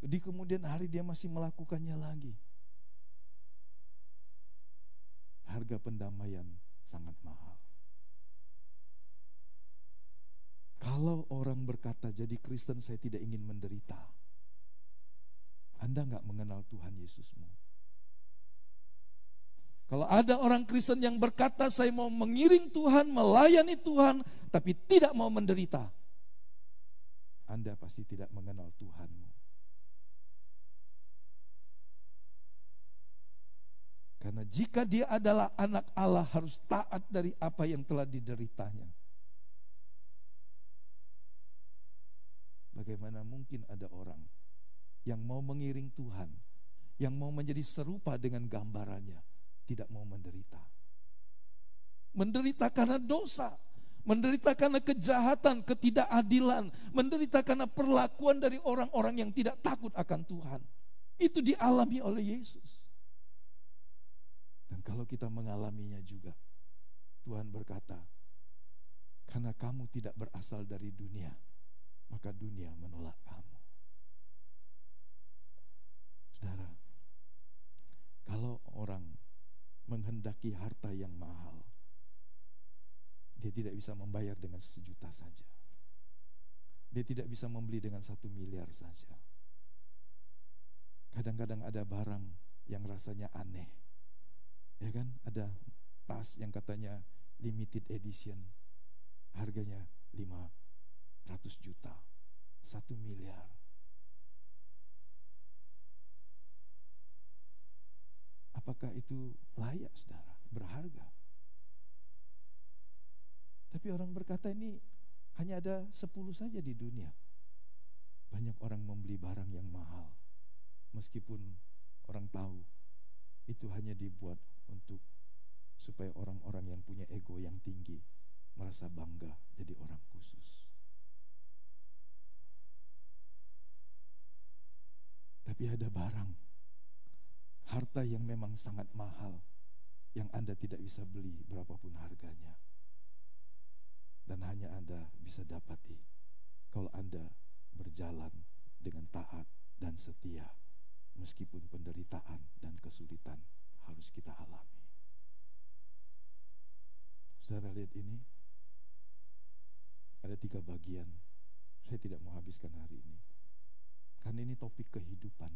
Di kemudian hari dia masih melakukannya lagi. Harga pendamaian sangat mahal. Kalau orang berkata, jadi Kristen saya tidak ingin menderita, Anda gak mengenal Tuhan Yesusmu. Kalau ada orang Kristen yang berkata, saya mau mengiring Tuhan, melayani Tuhan, tapi tidak mau menderita, Anda pasti tidak mengenal Tuhanmu. Karena jika dia adalah anak Allah, harus taat dari apa yang telah dideritanya. Bagaimana mungkin ada orang yang mau mengiring Tuhan, yang mau menjadi serupa dengan gambarannya, tidak mau menderita? Menderita karena dosa, menderita karena kejahatan, ketidakadilan, menderita karena perlakuan dari orang-orang yang tidak takut akan Tuhan. Itu dialami oleh Yesus. Dan kalau kita mengalaminya juga, Tuhan berkata, karena kamu tidak berasal dari dunia, maka dunia menolak kamu. Saudara, kalau orang menghendaki harta yang mahal, dia tidak bisa membayar dengan 1 juta saja. Dia tidak bisa membeli dengan 1 miliar saja. Kadang-kadang ada barang yang rasanya aneh, ya kan? Ada tas yang katanya limited edition, harganya 50 ratus juta, 1 miliar. Apakah itu layak, saudara? Berharga? Tapi orang berkata ini hanya ada 10 saja di dunia. Banyak orang membeli barang yang mahal, meskipun orang tahu itu hanya dibuat untuk supaya orang-orang yang punya ego yang tinggi merasa bangga jadi orang khusus. Tapi ada barang, harta yang memang sangat mahal, yang Anda tidak bisa beli berapapun harganya. Dan hanya Anda bisa dapati kalau Anda berjalan dengan taat dan setia, meskipun penderitaan dan kesulitan harus kita alami. Saudara lihat ini, ada 3 bagian. Saya tidak mau habiskan hari ini, karena ini topik kehidupan.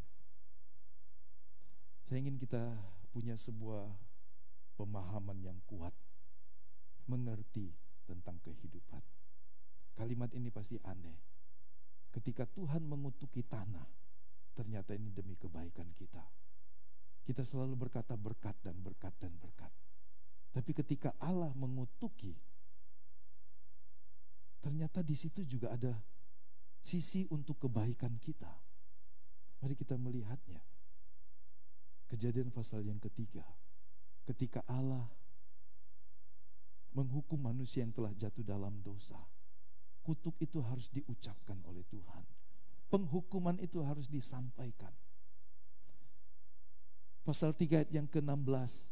Saya ingin kita punya sebuah pemahaman yang kuat, mengerti tentang kehidupan. Kalimat ini pasti aneh. Ketika Tuhan mengutuki tanah, ternyata ini demi kebaikan kita. Kita selalu berkata berkat dan berkat dan berkat. Tapi ketika Allah mengutuki, ternyata di situ juga ada sisi untuk kebaikan kita. Mari kita melihatnya. Kejadian pasal yang ketiga, ketika Allah menghukum manusia yang telah jatuh dalam dosa, kutuk itu harus diucapkan oleh Tuhan. Penghukuman itu harus disampaikan. Pasal 3 ayat yang ke-16,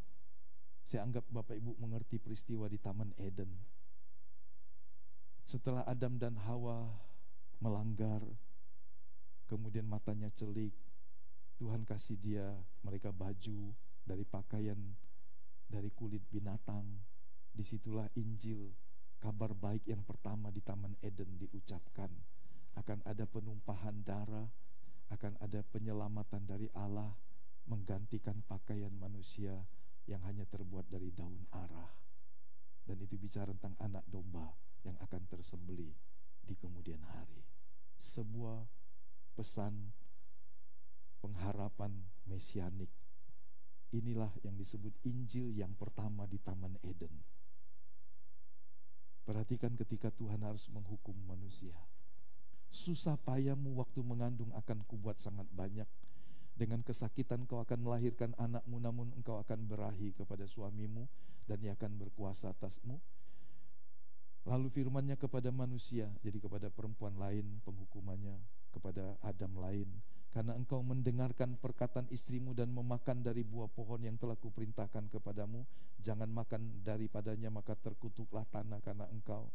saya anggap Bapak Ibu mengerti peristiwa di Taman Eden. Setelah Adam dan Hawa melanggar, kemudian matanya celik, Tuhan kasih mereka baju dari pakaian dari kulit binatang. Disitulah Injil, kabar baik yang pertama di Taman Eden diucapkan. Akan ada penumpahan darah, akan ada penyelamatan dari Allah, menggantikan pakaian manusia yang hanya terbuat dari daun arah. Dan itu bicara tentang anak domba yang akan tersembelih di kemudian hari. Sebuah pesan pengharapan mesianik. Inilah yang disebut Injil yang pertama di Taman Eden. Perhatikan ketika Tuhan harus menghukum manusia. Susah payahmu waktu mengandung akan kubuat sangat banyak. Dengan kesakitan kau akan melahirkan anakmu, namun engkau akan berahi kepada suamimu dan ia akan berkuasa atasmu. Lalu firman-Nya kepada manusia, jadi kepada perempuan lain penghukumannya, kepada Adam lain. Karena engkau mendengarkan perkataan istrimu dan memakan dari buah pohon yang telah kuperintahkan kepadamu, jangan makan daripadanya, maka terkutuklah tanah karena engkau.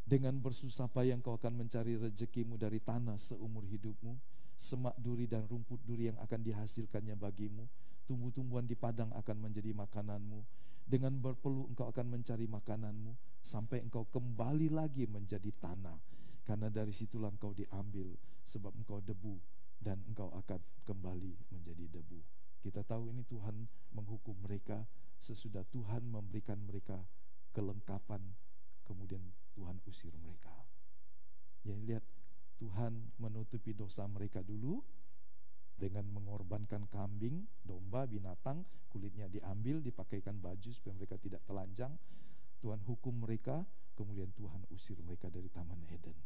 Dengan bersusah payah engkau akan mencari rezekimu dari tanah seumur hidupmu. Semak duri dan rumput duri yang akan dihasilkannya bagimu. Tumbuh-tumbuhan di padang akan menjadi makananmu. Dengan berpeluh engkau akan mencari makananmu, sampai engkau kembali lagi menjadi tanah. Karena dari situlah engkau diambil, sebab engkau debu, dan engkau akan kembali menjadi debu. Kita tahu ini Tuhan menghukum mereka sesudah Tuhan memberikan mereka kelengkapan, kemudian Tuhan usir mereka. Ya, lihat, Tuhan menutupi dosa mereka dulu dengan mengorbankan kambing, domba, binatang, kulitnya diambil, dipakaikan baju supaya mereka tidak telanjang. Tuhan hukum mereka, kemudian Tuhan usir mereka dari Taman Eden.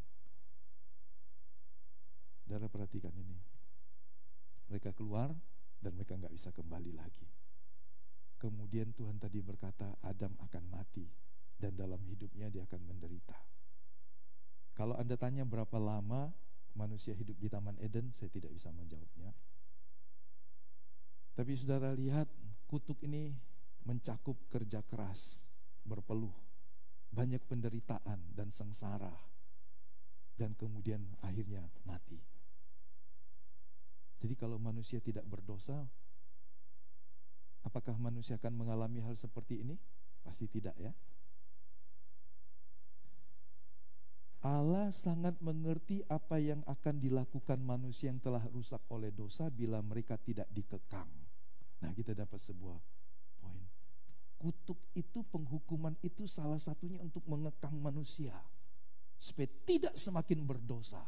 Saudara perhatikan ini. Mereka keluar dan mereka gak bisa kembali lagi. Kemudian Tuhan tadi berkata Adam akan mati dan dalam hidupnya dia akan menderita. Kalau Anda tanya berapa lama manusia hidup di Taman Eden, saya tidak bisa menjawabnya. Tapi saudara lihat, kutuk ini mencakup kerja keras, berpeluh, banyak penderitaan dan sengsara, dan kemudian akhirnya mati. Jadi kalau manusia tidak berdosa, apakah manusia akan mengalami hal seperti ini? Pasti tidak, ya. Allah sangat mengerti apa yang akan dilakukan manusia yang telah rusak oleh dosa bila mereka tidak dikekang. Nah, kita dapat sebuah poin. Kutuk itu, penghukuman itu salah satunya untuk mengekang manusia supaya tidak semakin berdosa,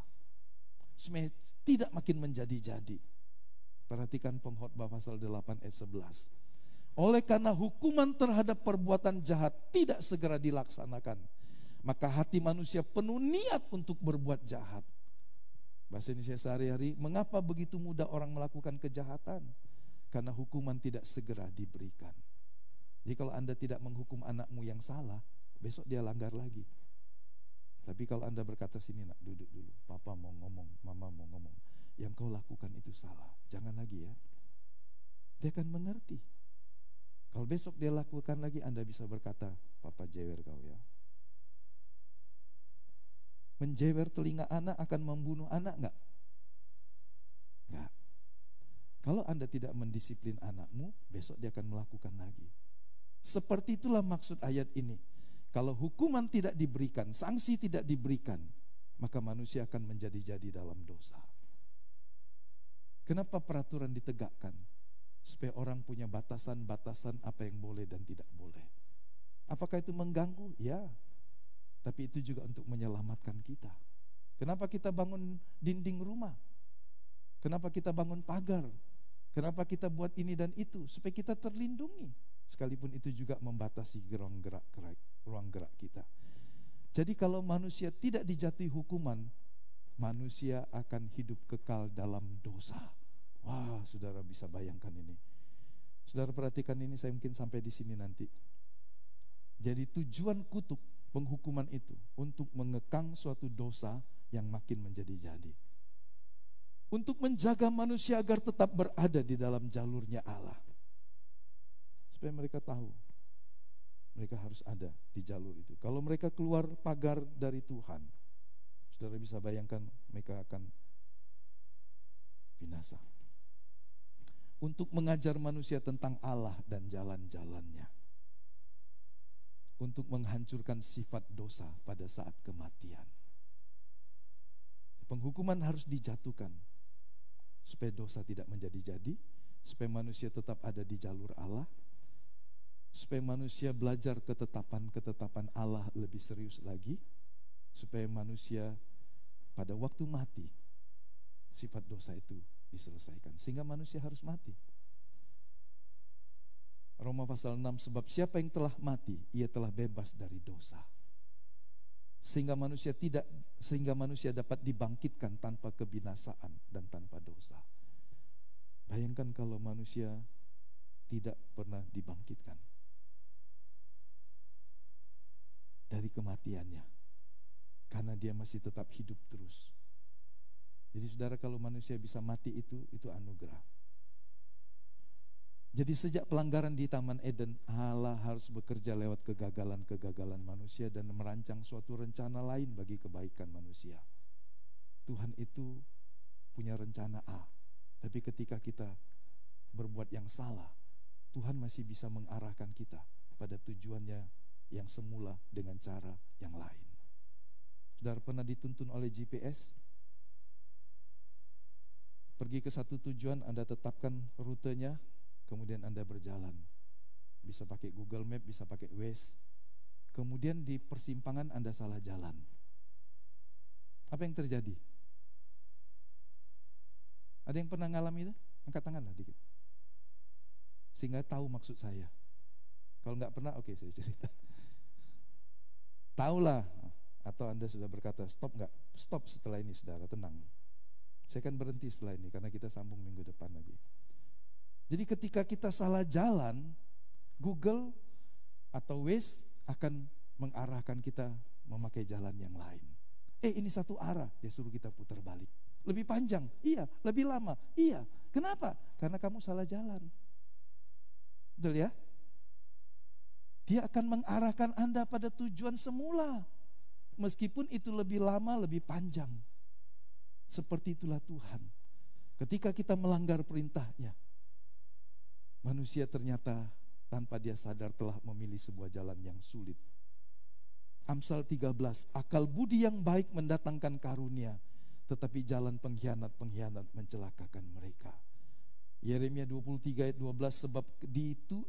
supaya tidak makin menjadi-jadi. Perhatikan pengkhotbah pasal 8 ayat 11. Oleh karena hukuman terhadap perbuatan jahat tidak segera dilaksanakan, maka hati manusia penuh niat untuk berbuat jahat. Bahasa Indonesia sehari-hari, mengapa begitu mudah orang melakukan kejahatan? Karena hukuman tidak segera diberikan. Jadi kalau Anda tidak menghukum anakmu yang salah, besok dia langgar lagi. Tapi kalau Anda berkata, sini nak, duduk dulu, papa mau ngomong, mama mau ngomong, yang kau lakukan itu salah, jangan lagi ya. Dia akan mengerti. Kalau besok dia lakukan lagi, Anda bisa berkata, papa jewer kau ya. Menjewer telinga anak akan membunuh anak enggak? Enggak. Kalau Anda tidak mendisiplin anakmu, besok dia akan melakukan lagi. Seperti itulah maksud ayat ini. Kalau hukuman tidak diberikan, sanksi tidak diberikan, maka manusia akan menjadi-jadi dalam dosa. Kenapa peraturan ditegakkan? Supaya orang punya batasan-batasan apa yang boleh dan tidak boleh. Apakah itu mengganggu? Ya. Tapi itu juga untuk menyelamatkan kita. Kenapa kita bangun dinding rumah? Kenapa kita bangun pagar? Kenapa kita buat ini dan itu? Supaya kita terlindungi. Sekalipun itu juga membatasi ruang gerak kita. Jadi kalau manusia tidak dijatuhi hukuman, manusia akan hidup kekal dalam dosa. Wah, saudara bisa bayangkan ini. Saudara perhatikan ini, saya mungkin sampai di sini nanti. Jadi tujuan kutuk penghukuman itu untuk mengekang suatu dosa yang makin menjadi-jadi. Untuk menjaga manusia agar tetap berada di dalam jalurnya Allah. Supaya mereka tahu mereka harus ada di jalur itu. Kalau mereka keluar pagar dari Tuhan, saudara bisa bayangkan mereka akan binasa. Untuk mengajar manusia tentang Allah dan jalan-jalannya. Untuk menghancurkan sifat dosa pada saat kematian. Penghukuman harus dijatuhkan supaya dosa tidak menjadi-jadi, supaya manusia tetap ada di jalur Allah, supaya manusia belajar ketetapan Allah lebih serius lagi, supaya manusia pada waktu mati sifat dosa itu diselesaikan, sehingga manusia harus mati. Roma pasal 6, sebab siapa yang telah mati, ia telah bebas dari dosa. Sehingga manusia dapat dibangkitkan tanpa kebinasaan dan tanpa dosa. Bayangkan kalau manusia tidak pernah dibangkitkan dari kematiannya, karena dia masih tetap hidup terus. Jadi saudara, kalau manusia bisa mati itu anugerah. Jadi sejak pelanggaran di Taman Eden, Allah harus bekerja lewat kegagalan-kegagalan manusia dan merancang suatu rencana lain bagi kebaikan manusia. Tuhan itu punya rencana A, tapi ketika kita berbuat yang salah, Tuhan masih bisa mengarahkan kita pada tujuannya yang semula dengan cara yang lain. Saudara pernah dituntun oleh GPS? Pergi ke satu tujuan, Anda tetapkan rutenya, kemudian Anda berjalan. Bisa pakai Google Map, bisa pakai Waze. Kemudian di persimpangan Anda salah jalan. Apa yang terjadi? Ada yang pernah ngalami itu? Angkat tanganlah dikit. Sehingga tahu maksud saya. Kalau nggak pernah, oke, saya cerita. Taulah, atau Anda sudah berkata stop nggak? Stop setelah ini, saudara, tenang. Saya akan berhenti setelah ini karena kita sambung minggu depan lagi. Jadi ketika kita salah jalan, Google atau Waze akan mengarahkan kita memakai jalan yang lain. Ini satu arah, dia suruh kita putar balik. Lebih panjang, iya. Lebih lama, iya. Kenapa? Karena kamu salah jalan. Betul ya? Dia akan mengarahkan Anda pada tujuan semula. Meskipun itu lebih lama, lebih panjang. Seperti itulah Tuhan. Ketika kita melanggar perintahnya, manusia ternyata tanpa dia sadar telah memilih sebuah jalan yang sulit. Amsal 13, akal budi yang baik mendatangkan karunia, tetapi jalan pengkhianat mencelakakan mereka. Yeremia 23 ayat 12,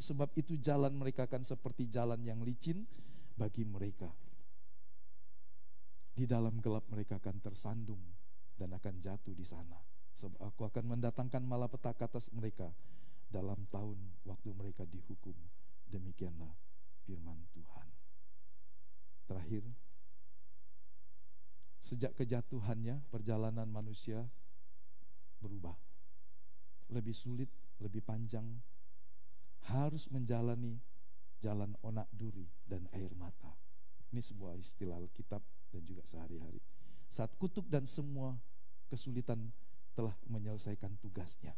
sebab itu jalan mereka akan seperti jalan yang licin bagi mereka. Di dalam gelap mereka akan tersandung dan akan jatuh di sana. Sebab aku akan mendatangkan malapetaka atas mereka dalam tahun waktu mereka dihukum. Demikianlah firman Tuhan. Terakhir, sejak kejatuhannya perjalanan manusia berubah. Lebih sulit, lebih panjang, harus menjalani jalan onak duri dan air mata. Ini sebuah istilah Alkitab dan juga sehari-hari. Saat kutuk dan semua kesulitan telah menyelesaikan tugasnya,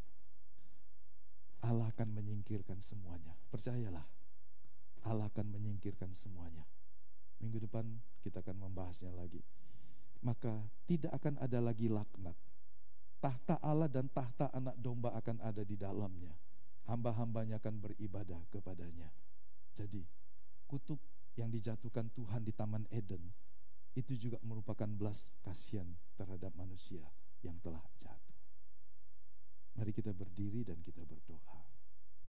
Allah akan menyingkirkan semuanya. Percayalah, Allah akan menyingkirkan semuanya. Minggu depan kita akan membahasnya lagi. Maka tidak akan ada lagi laknat. Tahta Allah dan tahta anak domba akan ada di dalamnya. Hamba-hambanya akan beribadah kepadanya. Jadi kutuk yang dijatuhkan Tuhan di Taman Eden itu juga merupakan belas kasihan terhadap manusia yang telah jatuh. Mari kita berdiri dan kita berdoa.